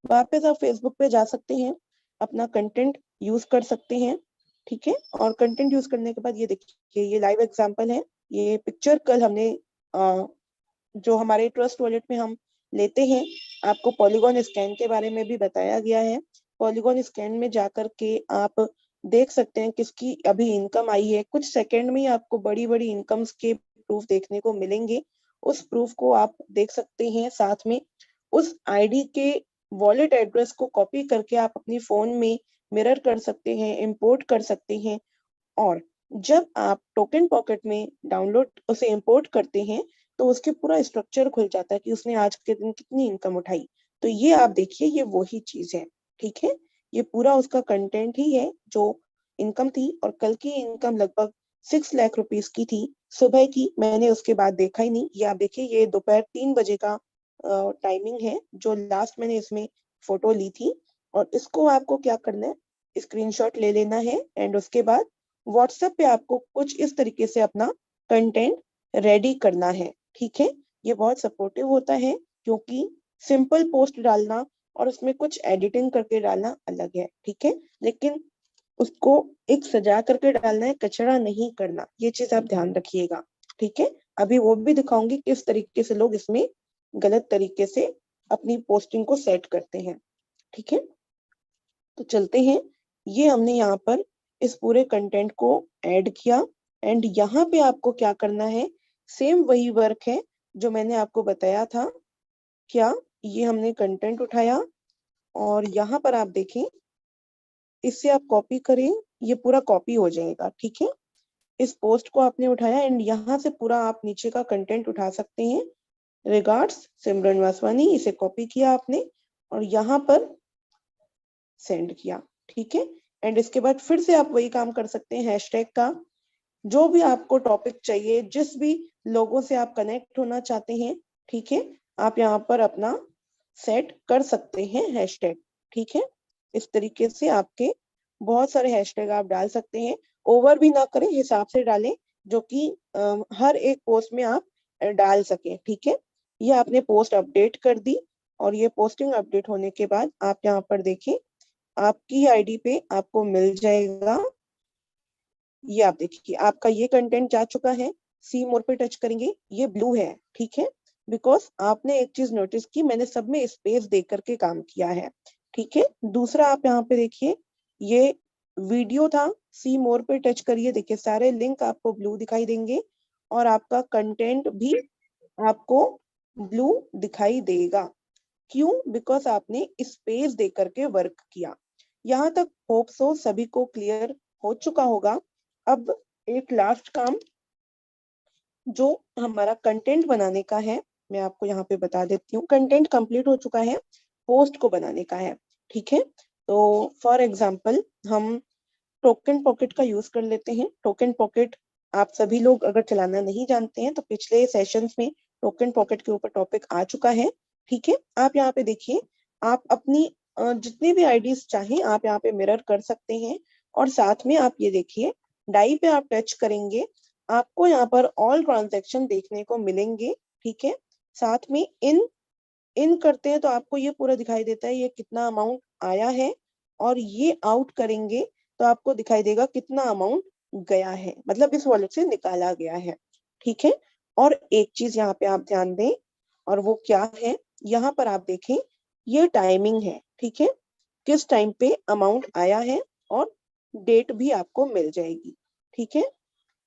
B: वापस आप फेसबुक पे जा सकते हैं, अपना कंटेंट यूज कर सकते हैं, ठीक है। और कंटेंट यूज करने के बाद ये देखिए, ये लाइव एग्जांपल है, ये पिक्चर कल हमने जो हमारे ट्रस्ट वॉलेट में हम लेते हैं, आपको पॉलीगॉन स्कैन के बारे में भी बताया गया है। पॉलीगॉन स्कैन में जाकर के आप देख सकते हैं किसकी अभी इनकम आई है, कुछ सेकंड में ही आपको बड़ी बड़ी इनकम्स के प्रूफ देखने को मिलेंगे। उस प्रूफ को आप देख सकते हैं, साथ में उस आईडी के वॉलेट एड्रेस को कॉपी करके आप अपनी फोन में मिरर कर सकते हैं, इंपोर्ट कर सकते हैं। और जब आप टोकन पॉकेट में डाउनलोड उसे इंपोर्ट करते हैं, तो उसके पूरा स्ट्रक्चर खुल जाता है कि उसने आज के दिन कितनी इनकम उठाई। तो ये आप देखिए, ये वही चीज है, ठीक है। ये पूरा उसका कंटेंट ही है जो इनकम थी, और कल की इनकम लगभग 6 लाख रुपीस की थी, सुबह की। मैंने उसके बाद देखा ही नहीं। ये आप देखिए, ये दोपहर 3 बजे का टाइमिंग है जो लास्ट मैंने इसमें फोटो ली थी। और इसको आपको क्या करना है, स्क्रीनशॉट ले लेना है, एंड उसके बाद व्हाट्सएप पे आपको कुछ इस तरीके से अपना कंटेंट रेडी करना है, ठीक है। ये बहुत सपोर्टिव होता है, क्योंकि सिंपल पोस्ट डालना और उसमें कुछ एडिटिंग करके डालना अलग है, ठीक है। लेकिन उसको एक सजा करके डालना है, कचरा नहीं करना, ये चीज आप ध्यान रखिएगा, ठीक है। अभी वो भी दिखाऊंगी किस तरीके से लोग इसमें गलत तरीके से अपनी पोस्टिंग को सेट करते हैं, ठीक है। तो चलते हैं, ये हमने यहाँ पर इस पूरे कंटेंट को ऐड किया, एंड यहाँ पे आपको क्या करना है, सेम वही वर्क है जो मैंने आपको बताया था। क्या, ये हमने कंटेंट उठाया और यहाँ पर आप देखें, इससे आप कॉपी करें, ये पूरा कॉपी हो जाएगा, ठीक है। इस पोस्ट को आपने उठाया एंड यहाँ से पूरा आप नीचे का कंटेंट उठा सकते हैं। रिगार्ड्स सिमरन वासवानी, इसे कॉपी किया आपने और यहाँ पर सेंड किया, ठीक है। एंड इसके बाद फिर से आप वही काम कर सकते हैं, हैशटैग का जो भी आपको टॉपिक चाहिए, जिस भी लोगों से आप कनेक्ट होना चाहते हैं, ठीक है, आप यहाँ पर अपना सेट कर सकते हैं हैशटैग, ठीक है। इस तरीके से आपके बहुत सारे हैशटैग आप डाल सकते हैं। ओवर भी ना करें, हिसाब से डालें, जो कि हर एक पोस्ट में आप डाल सकें, ठीक है। ये आपने पोस्ट अपडेट कर दी, और ये पोस्टिंग अपडेट होने के बाद आप यहाँ पर देखें, आपकी आईडी पे आपको मिल जाएगा। ये आप देखिए, आपका ये कंटेंट जा चुका है। सी मोर पे टच करेंगे, ये ब्लू है, ठीक है। बिकॉज आपने एक चीज नोटिस की, मैंने सब में स्पेस दे करके काम किया है, ठीक है। दूसरा, आप यहाँ पे देखिए, ये वीडियो था, सी मोर पे टच करिए, देखिए सारे लिंक आपको ब्लू दिखाई देंगे। और आपका कंटेंट भी आपको ब्लू दिखाई देगा। क्यों? बिकॉज आपने स्पेस दे करके वर्क किया। यहाँ तक होप सो सभी को क्लियर हो चुका होगा। अब एक लास्ट काम जो हमारा कंटेंट बनाने का है, मैं आपको यहाँ पे बता देती हूँ। कंटेंट कंप्लीट हो चुका है, पोस्ट को बनाने का है। ठीक है, तो फॉर एग्जाम्पल हम टोकन पॉकेट का यूज कर लेते हैं। टोकन पॉकेट आप सभी लोग अगर चलाना नहीं जानते हैं तो पिछले सेशंस में टोकन पॉकेट के ऊपर टॉपिक आ चुका है। ठीक है, आप यहाँ पे देखिए, आप अपनी जितनी भी आईडीज चाहें आप यहाँ पे मिरर कर सकते हैं। और साथ में आप ये देखिए, डाई पे आप टच करेंगे, आपको यहाँ पर ऑल ट्रांजैक्शन देखने को मिलेंगे। ठीक है, साथ में इन करते हैं तो आपको ये पूरा दिखाई देता है ये कितना अमाउंट आया है, और ये आउट करेंगे तो आपको दिखाई देगा कितना अमाउंट गया है, मतलब इस वॉलेट से निकाला गया है। ठीक है, और एक चीज यहाँ पे आप ध्यान दें, और वो क्या है, यहाँ पर आप देखें ये टाइमिंग है। ठीक है, किस टाइम पे अमाउंट आया है और डेट भी आपको मिल जाएगी। ठीक है,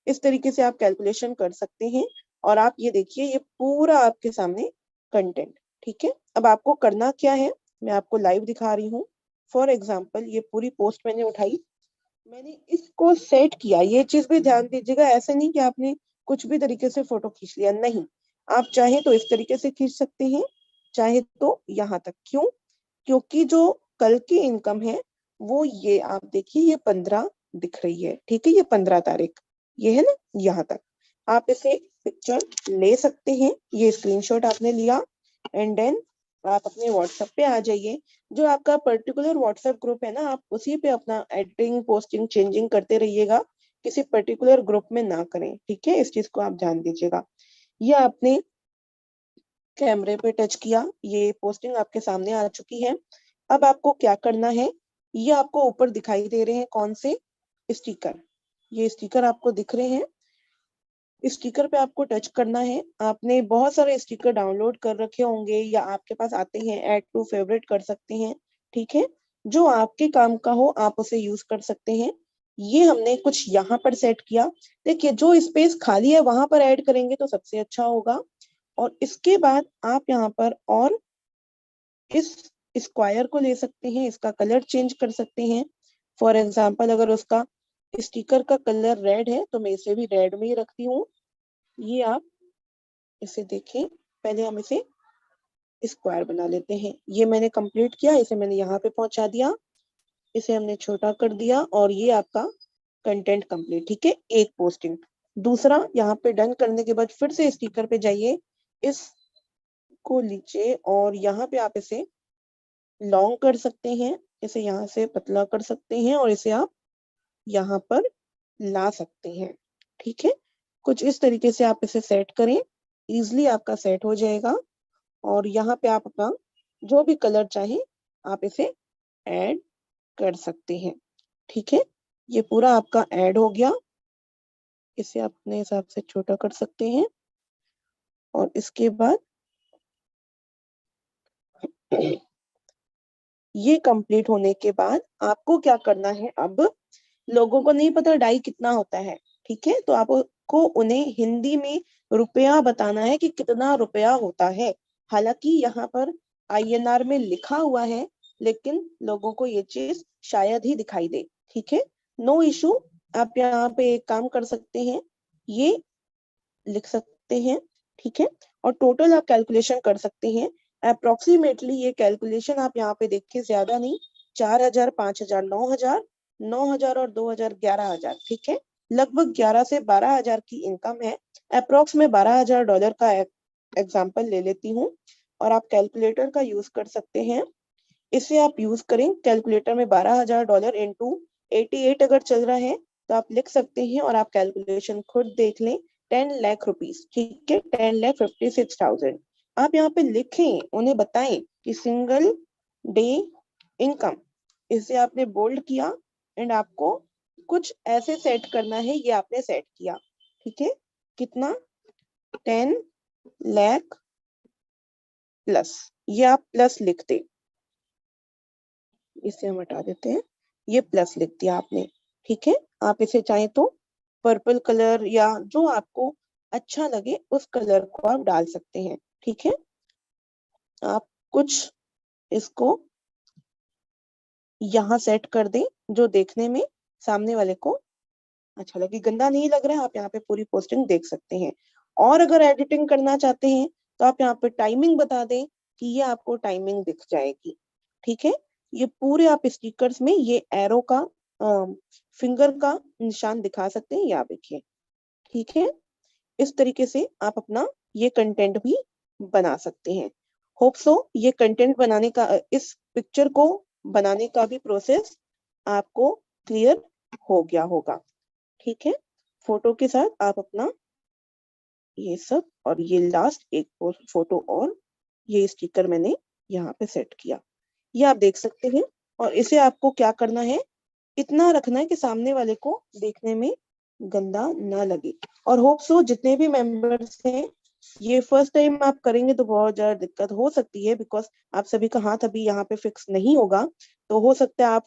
B: इस तरीके से आप कैलकुलेशन कर सकते हैं। और आप ये देखिए ये पूरा आपके सामने कंटेंट। ठीक है, अब आपको करना क्या है, मैं आपको लाइव दिखा रही हूँ। फॉर एग्जाम्पल ये पूरी पोस्ट मैंने उठाई, मैंने इसको सेट किया। ये चीज भी ध्यान दीजिएगा, ऐसे नहीं कि आपने कुछ भी तरीके से फोटो खींच लिया, नहीं। आप चाहे तो इस तरीके से खींच सकते हैं, चाहे तो यहाँ तक। क्यों? क्योंकि जो कल की इनकम है वो ये आप देखिए ये 15 दिख रही है। ठीक है, ये 15 तारीख ये है ना, यहाँ तक आप इसे पिक्चर ले सकते हैं। ये स्क्रीनशॉट आपने लिया एंड देन आप अपने व्हाट्सएप पे आ जाइए। जो आपका पर्टिकुलर व्हाट्सएप ग्रुप है ना, आप उसी पे अपना एडिटिंग पोस्टिंग चेंजिंग करते रहिएगा, किसी पर्टिकुलर ग्रुप में ना करें। ठीक है, इस चीज को आप ध्यान दीजिएगा। ये आपने कैमरे पे टच किया, ये पोस्टिंग आपके सामने आ चुकी है। अब आपको क्या करना है, ये आपको ऊपर दिखाई दे रहे हैं कौन से स्टिकर, ये स्टिकर आपको दिख रहे हैं। स्टिकर पे आपको टच करना है। आपने बहुत सारे स्टिकर डाउनलोड कर रखे होंगे या आपके पास आते हैं, ऐड टू फेवरेट कर सकते हैं। ठीक है, जो आपके काम का हो आप उसे यूज कर सकते हैं। ये हमने कुछ यहाँ पर सेट किया। देखिए जो स्पेस खाली है वहां पर ऐड करेंगे तो सबसे अच्छा होगा। और इसके बाद आप यहाँ पर और इस स्क्वायर को ले सकते हैं, इसका कलर चेंज कर सकते हैं। फॉर एग्जाम्पल अगर उसका स्टिकर का कलर रेड है तो मैं इसे भी रेड में ही रखती हूँ। ये आप इसे देखें, पहले हम इसे स्क्वायर बना लेते हैं। ये मैंने कंप्लीट किया, इसे मैंने यहाँ पे पहुंचा दिया, इसे हमने छोटा कर दिया और ये आपका कंटेंट कंप्लीट। ठीक है, एक पोस्टिंग। दूसरा, यहाँ पे डन करने के बाद फिर से स्टिकर पे जाइए, इसको लीजिए और यहाँ पे आप इसे लॉन्ग कर सकते हैं, इसे यहाँ से पतला कर सकते हैं और इसे आप यहाँ पर ला सकते हैं। ठीक है, कुछ इस तरीके से आप इसे सेट करें, इजिली आपका सेट हो जाएगा। और यहाँ पे आप अपना जो भी कलर चाहे आप इसे ऐड कर सकते हैं। ठीक है, ये पूरा आपका ऐड हो गया। इसे आप अपने हिसाब से छोटा कर सकते हैं और इसके बाद ये कंप्लीट होने के बाद आपको क्या करना है, अब लोगों को नहीं पता डाई कितना होता है। ठीक है, तो आपको उन्हें हिंदी में रुपया बताना है कि कितना रुपया होता है। हालांकि यहाँ पर INR में लिखा हुआ है, लेकिन लोगों को ये चीज शायद ही दिखाई दे। ठीक है, नो इशू, आप यहाँ पे एक काम कर सकते हैं, ये लिख सकते हैं। ठीक है, और टोटल आप कैलकुलेशन कर सकते हैं। अप्रोक्सीमेटली ये कैलकुलेशन आप यहाँ पे देखिए, ज्यादा नहीं, 4,000, 5,000, 9,000, 9,000 और 2,000, 11,000। ठीक है, लगभग 11 से 12,000 की इनकम है। अप्रोक्स में $12,000 का एग्जाम्पल ले लेती हूँ और आप कैलकुलेटर का यूज कर सकते हैं। इसे आप यूज करें, कैलकुलेटर में $12,000 इंटू 88 अगर चल रहा है तो आप लिख सकते हैं और आप कैलकुलेशन खुद देख लें। 10 लाख रुपीज, ठीक है, 10,56,000 आप यहाँ पे लिखें, उन्हें बताएं कि सिंगल डे इनकम, इसे आपने बोल्ड किया एंड आपको कुछ ऐसे सेट करना है, ये आपने सेट किया। ठीक है, कितना, 10 लाख प्लस, ये आप प्लस लिखते, इसे हम हटा देते हैं, ये प्लस लिख दिया आपने। ठीक है, आप इसे चाहे तो पर्पल कलर या जो आपको अच्छा लगे उस कलर को आप डाल सकते हैं। ठीक है, आप कुछ इसको यहाँ सेट कर दें जो देखने में सामने वाले को अच्छा लगे, गंदा नहीं लग रहा है। आप यहाँ पे पूरी पोस्टिंग देख सकते हैं। और अगर एडिटिंग करना चाहते हैं तो आप यहाँ पे टाइमिंग बता दें कि ये आपको टाइमिंग दिख जाएगी। ठीक है, ये पूरे आप स्टिकर्स में ये एरो का फिंगर का निशान दिखा सकते हैं, ये आप देखिए। ठीक है, इस तरीके से आप अपना ये कंटेंट भी बना सकते हैं। होप सो ये कंटेंट बनाने का इस पिक्चर को बनाने का भी प्रोसेस आपको क्लियर हो गया होगा। ठीक है, फोटो के साथ आप अपना ये सब और ये लास्ट एक फोटो और ये स्टिकर मैंने यहाँ पे सेट किया, ये आप देख सकते हैं। और इसे आपको क्या करना है, इतना रखना है कि सामने वाले को देखने में गंदा ना लगे। और होप सो जितने भी मेंबर्स हैं, ये फर्स्ट टाइम आप करेंगे तो बहुत ज्यादा दिक्कत हो सकती है, बिकॉज आप सभी का हाथ अभी यहाँ पे फिक्स नहीं होगा। तो हो सकता है आप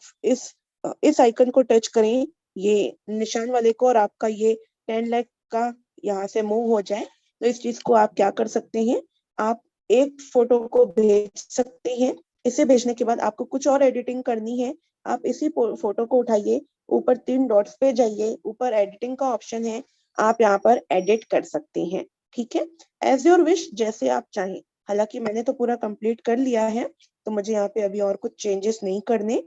B: इस आइकन को टच करें, ये निशान वाले को, और आपका ये 10 लाख का यहाँ से मूव हो जाए। तो इस चीज को आप क्या कर सकते हैं, आप एक फोटो को भेज सकते हैं। इसे भेजने के बाद आपको कुछ और एडिटिंग करनी है, आप इसी फोटो को उठाइए, ऊपर 3 डॉट्स पे जाइए, ऊपर एडिटिंग का ऑप्शन है, आप यहाँ पर एडिट कर सकते हैं। ठीक है, एज योर विश, जैसे आप चाहें। हालांकि मैंने तो पूरा कंप्लीट कर लिया है, तो मुझे यहाँ पे अभी और कुछ चेंजेस नहीं करने।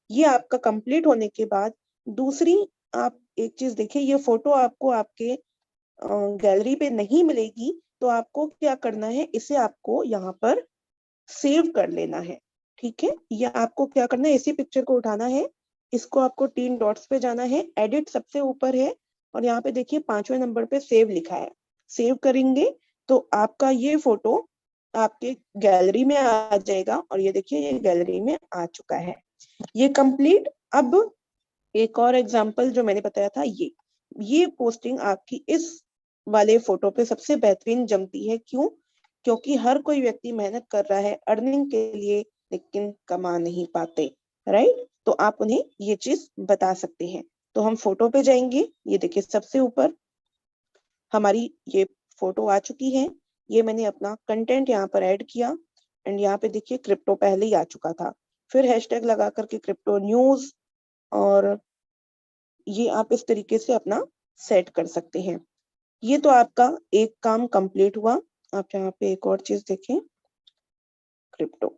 B: ये आपका कंप्लीट होने के बाद दूसरी आप एक चीज देखिए, ये फोटो आपको आपके गैलरी पे नहीं मिलेगी, तो आपको क्या करना है, इसे आपको यहाँ पर सेव कर लेना है। ठीक है, या आपको क्या करना है, इसी पिक्चर को उठाना है, इसको आपको 3 डॉट्स पे जाना है, एडिट सबसे ऊपर है, और यहाँ पे देखिए 5वें नंबर पे सेव लिखा है। सेव करेंगे तो आपका ये फोटो आपके गैलरी में आ जाएगा, और ये देखिए ये गैलरी में आ चुका है। ये कंप्लीट। अब एक और एग्जांपल जो मैंने बताया था, ये पोस्टिंग आपकी इस वाले फोटो पे सबसे बेहतरीन जमती है। क्यों? क्योंकि हर कोई व्यक्ति मेहनत कर रहा है अर्निंग के लिए, लेकिन कमा नहीं पाते, राइट? तो आप उन्हें ये चीज बता सकते हैं। तो हम फोटो पे जाएंगे, ये देखिए सबसे ऊपर हमारी ये फोटो आ चुकी है। ये मैंने अपना कंटेंट यहाँ पर ऐड किया, एंड यहाँ पे देखिए क्रिप्टो पहले ही आ चुका था। फिर हैशटैग लगा करके क्रिप्टो न्यूज, और ये आप इस तरीके से अपना सेट कर सकते हैं। ये तो आपका एक काम कंप्लीट हुआ। आप यहाँ पे एक और चीज देखें, क्रिप्टो,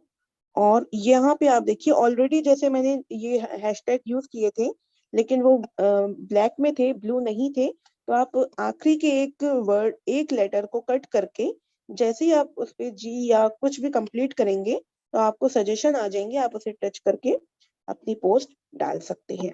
B: और यहाँ पे आप देखिए ऑलरेडी जैसे मैंने ये हैशटैग यूज किए थे, लेकिन वो ब्लैक में थे, ब्लू नहीं थे। तो आप आखिरी के एक वर्ड, एक लेटर को कट करके जैसे ही आप उस पे जी या कुछ भी कंप्लीट करेंगे, तो आपको सजेशन आ जाएंगे, आप उसे टच करके अपनी पोस्ट डाल सकते हैं।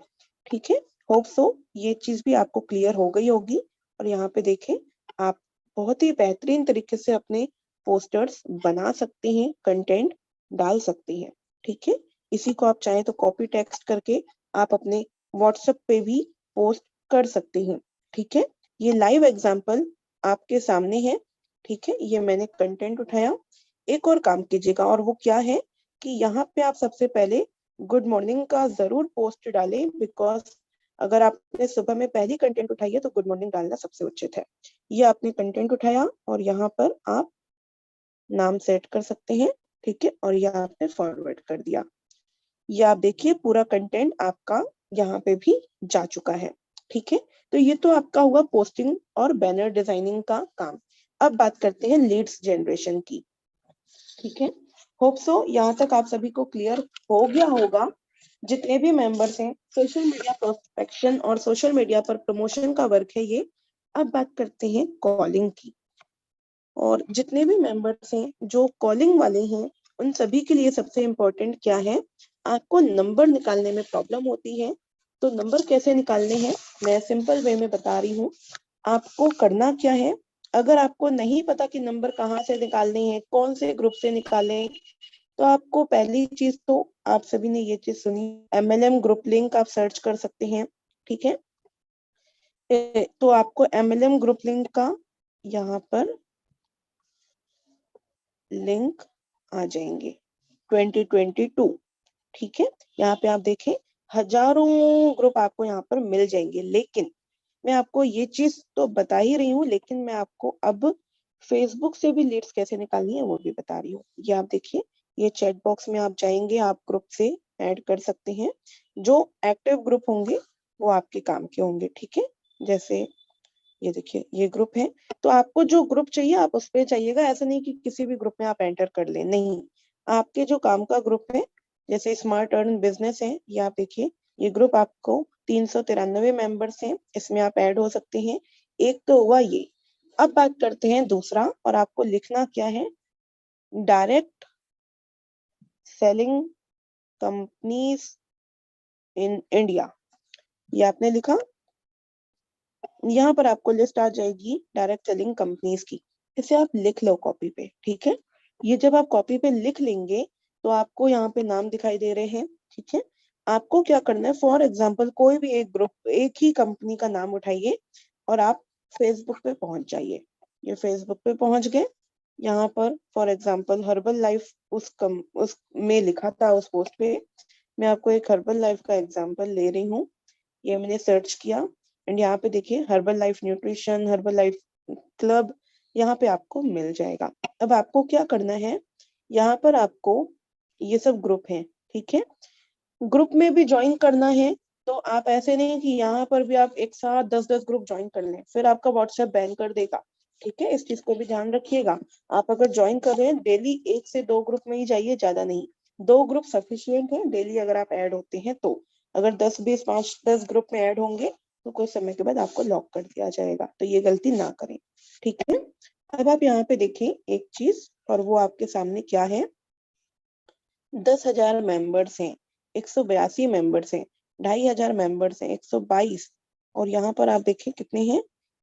B: ठीक है, होप सो ये चीज भी आपको क्लियर हो गई होगी। और यहाँ पे देखें, आप बहुत ही बेहतरीन तरीके से अपने पोस्टर्स बना सकते हैं, कंटेंट डाल सकते हैं। ठीक है, इसी को आप चाहें तो कॉपी टेक्स्ट करके आप अपने व्हाट्सएप पे भी पोस्ट कर सकते हैं। ठीक है, ये लाइव एग्जांपल आपके सामने है। ठीक है, ये मैंने कंटेंट उठाया। एक और काम कीजिएगा, और वो क्या है कि यहाँ पे आप सबसे पहले गुड मॉर्निंग का जरूर पोस्ट डालें, बिकॉज अगर आपने सुबह में पहली कंटेंट उठाई है तो गुड मॉर्निंग डालना सबसे उचित है। ये आपने कंटेंट उठाया और यहाँ पर आप नाम सेट कर सकते हैं। ठीक है, और यह आपने फॉरवर्ड कर दिया। ये आप देखिए पूरा कंटेंट आपका यहाँ पे भी जा चुका है। ठीक है, तो ये तो आपका हुआ पोस्टिंग और बैनर डिजाइनिंग का काम। अब बात करते हैं लीड्स जनरेशन की। ठीक है, होप सो यहाँ तक आप सभी को क्लियर हो गया होगा। जितने भी मेंबर्स हैं, सोशल मीडिया प्रोस्पेक्शन और सोशल मीडिया पर प्रमोशन का वर्क है ये। अब बात करते हैं कॉलिंग की। और जितने भी मेंबर्स हैं जो कॉलिंग वाले हैं, उन सभी के लिए सबसे इम्पोर्टेंट क्या है, आपको नंबर निकालने में प्रॉब्लम होती है। तो नंबर कैसे निकालने हैं, मैं सिंपल वे में बता रही हूँ। आपको करना क्या है, अगर आपको नहीं पता कि नंबर कहाँ से निकालने हैं, कौन से ग्रुप से निकालें, तो आपको पहली चीज तो आप सभी ने ये चीज सुनी, MLM ग्रुप लिंक आप सर्च कर सकते हैं। ठीक है, तो आपको MLM ग्रुप लिंक का यहाँ पर लिंक आ जाएंगे 2022। ठीक है, यहाँ पे आप देखें हजारों ग्रुप आपको यहाँ पर मिल जाएंगे, लेकिन मैं आपको ये चीज तो बता ही रही हूँ, लेकिन मैं आपको अब फेसबुक से भी लीड्स कैसे निकालनी है वो भी बता रही हूँ। ये आप देखिए, ये चैट बॉक्स में आप जाएंगे, आप ग्रुप से ऐड कर सकते हैं। जो एक्टिव ग्रुप होंगे वो आपके काम के होंगे, ठीक है। जैसे ये देखिए, ये ग्रुप है, तो आपको जो ग्रुप चाहिए आप उस पे जाइएगा। ऐसा नहीं कि किसी भी ग्रुप में आप एंटर कर ले, नहीं, आपके जो काम का ग्रुप है, जैसे स्मार्ट अर्न बिजनेस है, ये आप देखिए, ये ग्रुप आपको 393 मेंबर्स हैं, इसमें आप ऐड हो सकते हैं। एक तो हुआ ये। अब बात करते हैं दूसरा, और आपको लिखना क्या है, direct selling companies in India. ये आपने लिखा, यहाँ पर आपको लिस्ट आ जाएगी डायरेक्ट सेलिंग कंपनीज की। इसे आप लिख लो कॉपी पे, ठीक है। ये जब आप कॉपी पे लिख लेंगे तो आपको यहाँ पे नाम दिखाई दे रहे हैं, ठीक है। आपको क्या करना है, फॉर एग्जाम्पल कोई भी एक ग्रुप, एक ही कंपनी का नाम उठाइए और आप फेसबुक पे पहुंच जाइए। ये फेसबुक पे पहुंच गए, यहाँ पर फॉर एग्जाम्पल हर्बल लाइफ उस में लिखा था उस पोस्ट पे। मैं आपको एक हर्बल लाइफ का एग्जाम्पल ले रही हूँ। ये मैंने सर्च किया एंड यहाँ पे देखिए herbal life nutrition, herbal life club, यहाँ पे आपको मिल जाएगा। अब आपको क्या करना है, यहाँ पर आपको ये सब ग्रुप है, ठीक है। ग्रुप में भी ज्वाइन करना है, तो आप ऐसे नहीं कि यहाँ पर भी आप एक साथ 10-10 ग्रुप ज्वाइन कर लें, फिर आपका व्हाट्सएप बैन कर देगा, ठीक है। इस चीज को भी ध्यान रखिएगा। आप अगर ज्वाइन कर रहे हैं, डेली 1 से 2 ग्रुप में ही जाइए, ज्यादा नहीं। 2 ग्रुप सफिशियंट है डेली अगर आप ऐड होते हैं तो। अगर 10-20 5-10 ग्रुप में ऐड होंगे तो कुछ समय के बाद आपको लॉक कर दिया जाएगा, तो ये गलती ना करें, ठीक है। अब आप यहाँ पे देखें एक चीज, और वो आपके सामने क्या है, 10,000 मेंबर्स हैं, 182 मेंबर्स हैं, 2,500 मेंबर्स हैं, 122, और यहाँ पर आप देखें कितने हैं,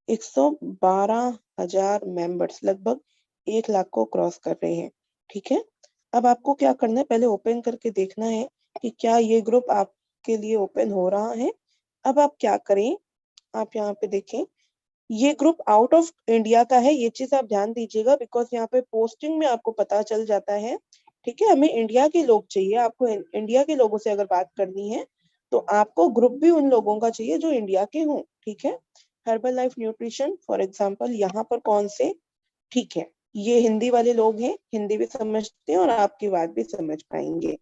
B: 112,000 मेंबर्स, लगभग 1 लाख को क्रॉस कर रहे हैं, ठीक है। अब आपको क्या करना है, पहले ओपन करके देखना है कि क्या ये ग्रुप आपके लिए ओपन हो रहा है। अब आप क्या करें, आप यहाँ पे देखें, ये ग्रुप आउट ऑफ इंडिया का है, ये चीज आप ध्यान दीजिएगा, बिकॉज यहाँ पे पोस्टिंग में आपको पता चल जाता है, ठीक है। हमें इंडिया के लोग चाहिए, आपको इंडिया के लोगों से अगर बात करनी है तो आपको ग्रुप भी उन लोगों का चाहिए जो इंडिया के हों, ठीक है। Herbal life nutrition for example, यहाँ पर कौन से, ठीक है, ये हिंदी वाले लोग हैं, हिंदी भी समझते हैं और आपकी बात भी समझ पाएंगे।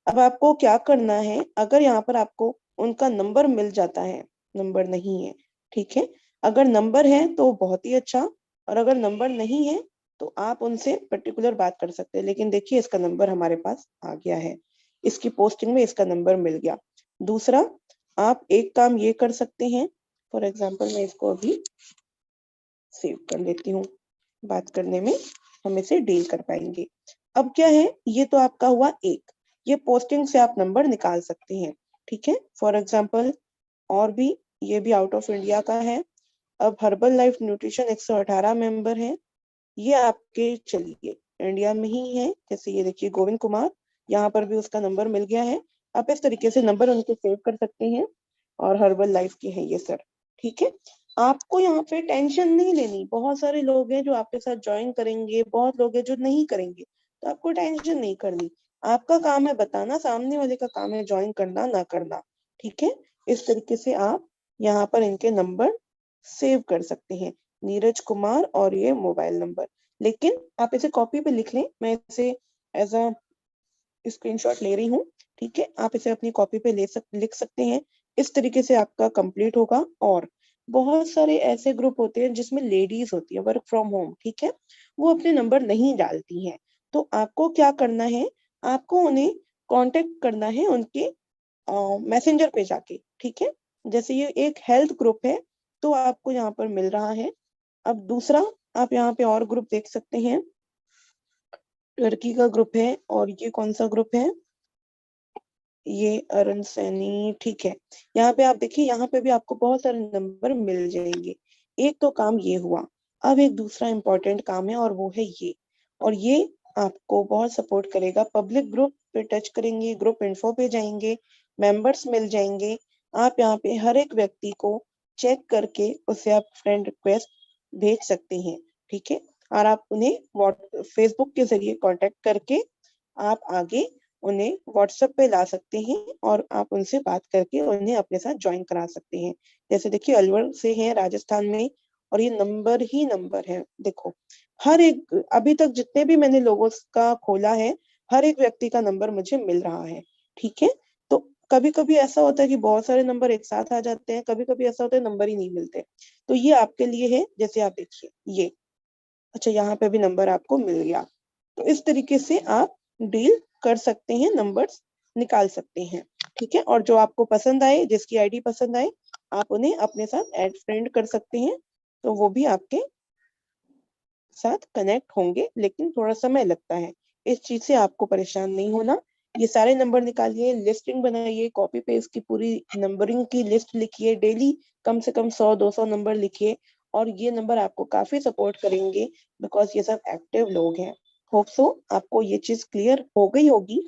B: अब आपको क्या करना है, अगर यहाँ पर आपको उनका नंबर मिल जाता है, नंबर नहीं है, ठीक है, अगर नंबर है तो बहुत ही अच्छा, और अगर नंबर नहीं है तो आप उनसे पर्टिकुलर बात कर सकते हैं। लेकिन देखिए इसका नंबर हमारे पास आ गया है, इसकी पोस्टिंग में इसका नंबर मिल गया। दूसरा, आप एक काम ये कर सकते हैं, फॉर एग्जाम्पल मैं इसको अभी सेव कर लेती हूँ, बात करने में हम इसे डील कर पाएंगे। अब क्या है, ये तो आपका हुआ एक, ये पोस्टिंग से आप नंबर निकाल सकते हैं, ठीक है। फॉर एग्जाम्पल और भी, ये भी आउट ऑफ इंडिया का है। अब हर्बल लाइफ न्यूट्रिशन 118 मेंबर हैं, ये आपके चलिए इंडिया में ही है। जैसे ये देखिए गोविंद कुमार, यहाँ पर भी उसका नंबर मिल गया है। आप इस तरीके से नंबर उनके सेव कर सकते हैं, और हर्बल लाइफ के हैं ये सर, ठीक है। आपको यहाँ पे टेंशन नहीं लेनी, बहुत सारे लोग हैं जो आपके साथ ज्वाइन करेंगे, बहुत लोग हैं जो नहीं करेंगे, तो आपको टेंशन नहीं करनी। आपका काम है बताना, सामने वाले का काम है ज्वाइन करना ना करना, ठीक है। इस तरीके से आप यहाँ पर इनके नंबर सेव कर सकते हैं, नीरज कुमार और ये मोबाइल नंबर। लेकिन आप इसे कॉपी पे लिख लें, मैं इसे एज अ स्क्रीनशॉट ले रही हूँ, ठीक है। आप इसे अपनी कॉपी पे लिख सकते हैं, इस तरीके से आपका कंप्लीट होगा। और बहुत सारे ऐसे ग्रुप होते हैं जिसमें लेडीज होती है, वर्क फ्रॉम होम, ठीक है, वो अपने नंबर नहीं डालती हैं, तो आपको क्या करना है, आपको उन्हें कांटेक्ट करना है उनके मैसेंजर पे जाके, ठीक है। जैसे ये एक हेल्थ ग्रुप है तो आपको यहाँ पर मिल रहा है। अब दूसरा, आप यहाँ पे और ग्रुप देख सकते हैं, लड़की का ग्रुप है, और ये कौन सा ग्रुप है, ये अरुण सैनी, ठीक है। यहाँ पे आप देखिए, यहाँ पे भी आपको बहुत सारे नंबर मिल जाएंगे। एक तो काम ये हुआ, अब एक दूसरा इंपॉर्टेंट काम है और वो है ये, और ये आपको बहुत सपोर्ट करेगा। पब्लिक ग्रुप पे टच करेंगे, ग्रुप इन्फो पे जाएंगे, मेंबर्स मिल जाएंगे। आप यहाँ पे हर एक व्यक्ति को चेक करके उसे आप फ्रेंड रिक्वेस्ट भेज सकते हैं, ठीक है। और आप उन्हें फेसबुक के जरिए कांटेक्ट करके आप आगे उन्हें व्हाट्सएप पे ला सकते हैं और आप उनसे बात करके उन्हें अपने साथ ज्वाइन करा सकते हैं। जैसे देखिए अलवर से हैं राजस्थान में, और ये नंबर ही नंबर है। देखो हर एक, अभी तक जितने भी मैंने लोगों का खोला है, हर एक व्यक्ति का नंबर मुझे मिल रहा है। ठीक है, तो कभी कभी ऐसा होता है कि बहुत सारे नंबर एक साथ आ जाते हैं, कभी कभी ऐसा होता है नंबर ही नहीं मिलते। तो ये आपके लिए है। जैसे आप देखिए ये, अच्छा यहाँ पे भी नंबर आपको मिल गया। तो इस तरीके से आप डील कर सकते हैं, नंबर्स निकाल सकते हैं। ठीक है, और जो आपको पसंद आए, जिसकी आईडी पसंद आए, आप उन्हें अपने साथ ऐड फ्रेंड कर सकते हैं, तो वो भी आपके साथ कनेक्ट होंगे, लेकिन थोड़ा समय लगता है। इस चीज से आपको परेशान नहीं होना। ये सारे नंबर निकालिए, लिस्टिंग बनाइए, कॉपी पेस्ट की पूरी नंबरिंग की लिस्ट लिखिए, डेली कम से कम 100-200 नंबर लिखिए, और ये नंबर आपको काफी सपोर्ट करेंगे, बिकॉज ये सब एक्टिव लोग हैं। होप सो आपको ये चीज क्लियर हो गई होगी।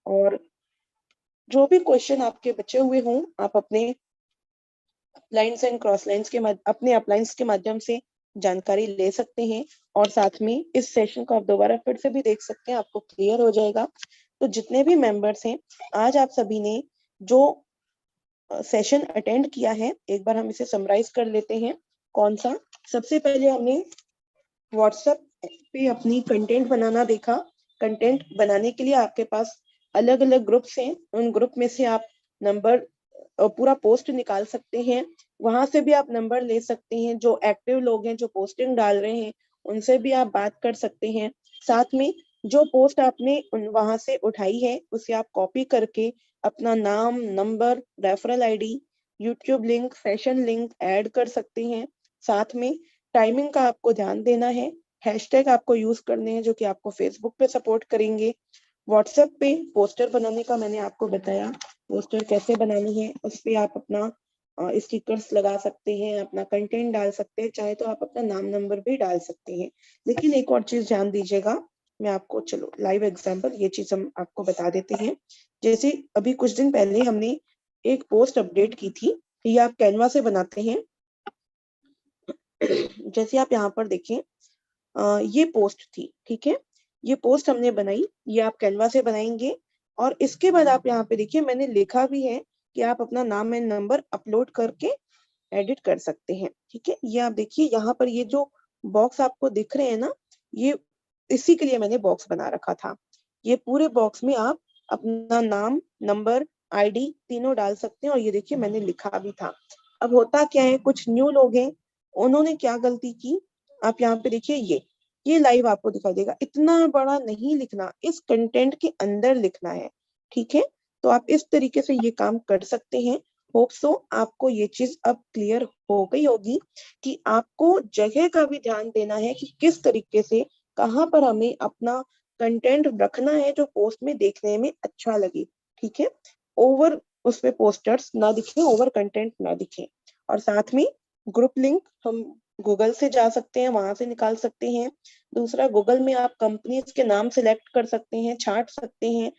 B: और जो भी क्वेश्चन आपके बचे हुए हों, आप अपने लाइन्स एंड क्रॉस लाइन्स के अपने अपलाइंस के माध्यम से जानकारी ले सकते हैं, और साथ में इस सेशन को आप दोबारा फिर से भी देख सकते हैं, आपको क्लियर हो जाएगा। तो जितने भी मेंबर्स हैं, आज आप सभी ने जो सेशन अटेंड किया है, एक बार हम इसे समराइज कर लेते हैं। कौन सा? सबसे पहले हमने व्हाट्सएप पे अपनी कंटेंट बनाना देखा। कंटेंट बनाने के लिए आपके पास अलग अलग ग्रुप्स हैं, उन ग्रुप में से आप नंबर पूरा पोस्ट निकाल सकते हैं। वहां से भी आप नंबर ले सकते हैं। जो एक्टिव लोग हैं, जो पोस्टिंग डाल रहे हैं, उनसे भी आप बात कर सकते हैं। साथ में जो पोस्ट आपने वहां से उठाई है, उसे आप कॉपी करके अपना नाम, number, referral ID, YouTube link, session link add कर सकते हैं। साथ में टाइमिंग का आपको ध्यान देना है। हैशटैग आपको यूज करने हैं जो कि आपको फेसबुक पे सपोर्ट करेंगे। व्हाट्सएप पे पोस्टर बनाने का मैंने आपको बताया, पोस्टर कैसे बनानी है। उस पे आप अपना स्टिकर्स लगा सकते हैं, अपना कंटेंट डाल सकते हैं, चाहे तो आप अपना नाम नंबर भी डाल सकते हैं। लेकिन एक और चीज ध्यान दीजिएगा, मैं आपको चलो लाइव एग्जांपल ये चीज हम आपको बता देते हैं। जैसे अभी कुछ दिन पहले हमने एक पोस्ट अपडेट की थी, ये आप कैनवा से बनाते हैं। जैसे आप यहाँ पर देखें, ये पोस्ट थी, ठीक है, ये पोस्ट हमने बनाई, ये आप कैनवा से बनाएंगे। और इसके बाद आप यहाँ पे देखिए, मैंने लिखा भी है कि आप अपना नाम एंड नंबर अपलोड करके एडिट कर सकते हैं। ठीक है, ये आप देखिए यहाँ पर ये जो बॉक्स आपको दिख रहे हैं ना, ये इसी के लिए मैंने बॉक्स बना रखा था। ये पूरे बॉक्स में आप अपना नाम, नंबर, आईडी तीनों डाल सकते हैं। और ये देखिए मैंने लिखा भी था। अब होता क्या है, कुछ न्यू लोग हैं, उन्होंने क्या गलती की, आप यहाँ पे देखिए, ये लाइव आपको दिखाई देगा। इतना बड़ा नहीं लिखना, इस कंटेंट के अंदर लिखना है। ठीक है, तो आप इस तरीके से ये काम कर सकते हैं। होप सो आपको ये चीज अब क्लियर हो गई होगी कि आपको जगह का भी ध्यान देना है कि किस तरीके से, कहाँ पर हमें अपना कंटेंट रखना है जो पोस्ट में देखने में अच्छा लगे। ठीक है, ओवर उसमें पोस्टर्स ना दिखे, ओवर कंटेंट ना दिखे। और साथ में ग्रुप लिंक हम गूगल से जा सकते हैं, वहां से निकाल सकते हैं। दूसरा, गूगल में आप कंपनीज के नाम सिलेक्ट कर सकते हैं, छांट सकते हैं,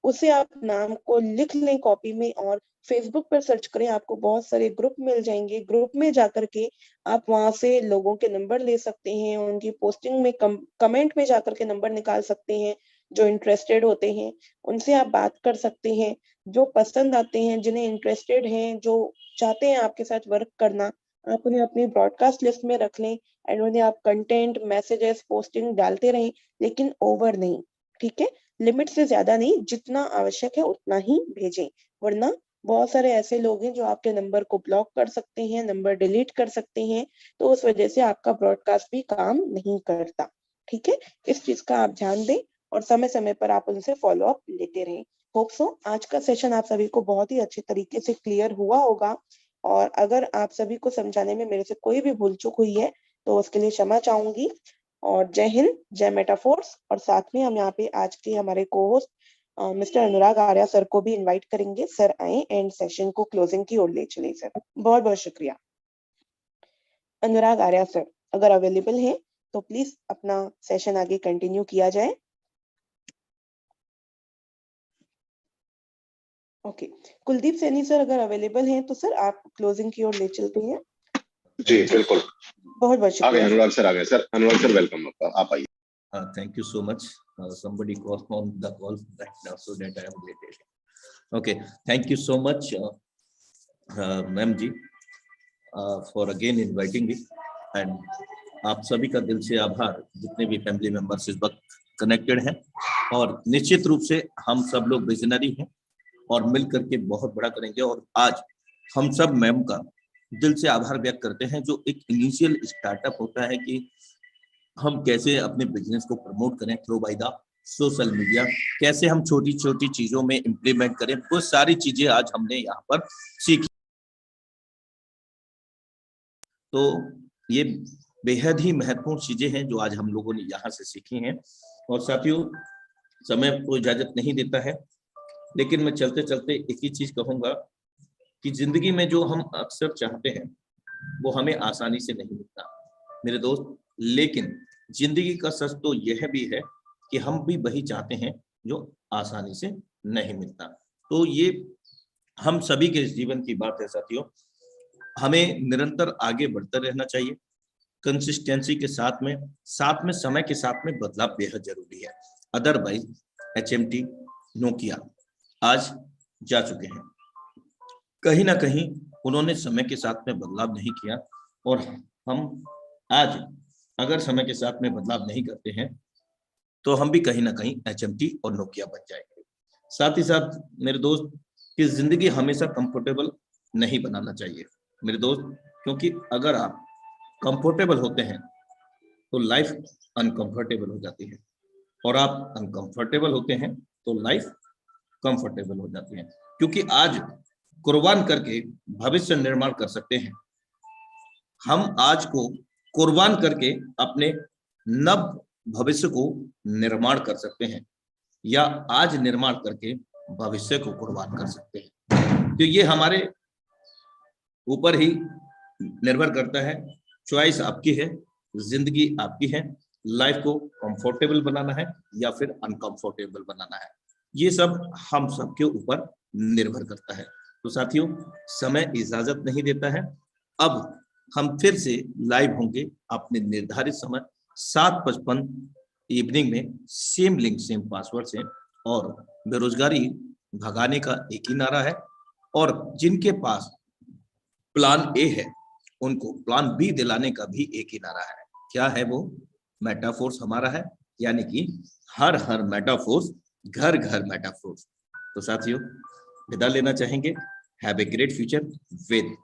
B: उसे आप नाम को लिख लें कॉपी में, और फेसबुक पर सर्च करें, आपको बहुत सारे ग्रुप मिल जाएंगे। ग्रुप में जाकर के आप वहां से लोगों के नंबर ले सकते हैं, उनकी पोस्टिंग में कमेंट में जाकर के नंबर निकाल सकते हैं। जो इंटरेस्टेड होते हैं उनसे आप बात कर सकते हैं। जो पसंद आते हैं, जिन्हें इंटरेस्टेड हैं, जो चाहते हैं आपके साथ वर्क करना, आप उन्हें अपनी ब्रॉडकास्ट लिस्ट में रख लें, एंड उन्हें आप कंटेंट, मैसेजेस, पोस्टिंग डालते रहें, लेकिन ओवर नहीं। ठीक है, लिमिट से ज्यादा नहीं, जितना आवश्यक है उतना ही भेजें, वरना बहुत सारे ऐसे लोग हैं जो आपके नंबर को ब्लॉक कर सकते हैं, नंबर डिलीट कर सकते हैं, तो उस वजह से आपका ब्रॉडकास्ट भी काम नहीं करता। ठीक है, इस चीज का आप ध्यान दें, और समय समय पर आप उनसे फॉलो अप लेते रहें। होप सो आज का सेशन आप सभी को बहुत ही अच्छे तरीके से क्लियर हुआ होगा। और अगर आप सभी को समझाने में मेरे से कोई भी भूल चूक हुई है, तो उसके लिए क्षमा चाहूंगी। और जय हिंद, जय मेटाफोर्स। और साथ में हम यहाँ पे आज के हमारे को होस्ट मिस्टर अनुराग आर्या सर को भी इनवाइट करेंगे। सर आए एंड सेशन को क्लोजिंग की ओर ले चले। सर बहुत बहुत शुक्रिया। अनुराग आर्या सर अगर अवेलेबल हैं तो प्लीज अपना सेशन आगे कंटिन्यू किया जाए। ओके, कुलदीप सैनी सर अगर अवेलेबल हैं तो सर आप क्लोजिंग की ओर ले चलते हैं।
C: जी बिल्कुल,
B: बहुत बहुत
C: आ गए
B: शुक्रिया।
C: अनुराग सर, आ गए सर, अनुराग सर वेलकम, आप आइए।
A: Thank you so much. Somebody call on the call right now so that I am related. Okay, thank you so much, ma'am ji, for again inviting me. And आप सभी का दिल से आभार, जितने भी फैमिली मेंबर्स इस वक्त कनेक्टेड हैं, और निश्चित रूप से हम सब लोग विजनरी हैं और मिल करके बहुत बड़ा करेंगे। और आज हम सब मैम का दिल से आभार व्यक्त करते हैं, जो एक इनिशियल स्टार्टअप होता है कि हम कैसे अपने बिजनेस को प्रमोट करें through by the social media, कैसे हम छोटी छोटी चीजों में इम्प्लीमेंट करें, वो सारी चीजें आज हमने यहाँ पर सीखी। तो ये बेहद ही महत्वपूर्ण चीजें हैं जो आज हम लोगों ने यहाँ से सीखी हैं। और साथियों, समय को इजाजत नहीं देता है, लेकिन मैं चलते चलते एक ही चीज कहूंगा कि जिंदगी में जो हम अक्सर चाहते हैं वो हमें आसानी से नहीं मिलता मेरे दोस्त। लेकिन जिंदगी का सच तो यह भी है कि हम भी वही चाहते हैं जो आसानी से नहीं मिलता। तो ये हम सभी के जीवन की बात है साथियों। हमें निरंतर आगे बढ़ते रहना चाहिए, कंसिस्टेंसी के साथ में समय के साथ में बदलाव बेहद जरूरी है। अदरवाइज HMT, नोकिया आज जा चुके हैं, कहीं ना कहीं उन्होंने समय के साथ में बदलाव नहीं किया, और हम आज अगर समय के साथ में बदलाव नहीं करते हैं तो हम भी कहीं ना कहीं HMT और नोकिया बन जाएंगे। साथ ही साथ मेरे दोस्त, कि जिंदगी हमेशा कंफर्टेबल नहीं बनाना चाहिए मेरे दोस्त, क्योंकि अगर आप कंफर्टेबल होते हैं तो लाइफ अनकंफर्टेबल हो जाती है, और आप अनकंफर्टेबल होते हैं तो लाइफ कंफर्टेबल हो जाती है। क्योंकि आज कुर्बान करके भविष्य निर्माण कर सकते हैं, हम आज को कुर्बान करके अपने नव भविष्य को निर्माण कर सकते हैं, या आज निर्माण करके भविष्य को कुर्बान कर सकते हैं। तो ये हमारे ऊपर ही निर्भर करता है, चॉइस आपकी है, जिंदगी आपकी है, लाइफ को कंफर्टेबल बनाना है या फिर अनकंफर्टेबल बनाना है, ये सब हम सबके ऊपर निर्भर करता है। तो साथियों, समय इजाजत नहीं देता है। अब हम फिर से लाइव होंगे अपने निर्धारित समय 7:55 इवनिंग में, सेम लिंक सेम पासवर्ड से। और बेरोजगारी भगाने का एक ही नारा है, और जिनके पास प्लान ए है उनको प्लान बी दिलाने का भी एक ही नारा है। क्या है वो? मेटाफोर्स हमारा है, यानी कि हर हर मेटाफोर्स, घर घर मेटाफोर्स। तो साथियों, विदा लेना चाहेंगे। Have a great future with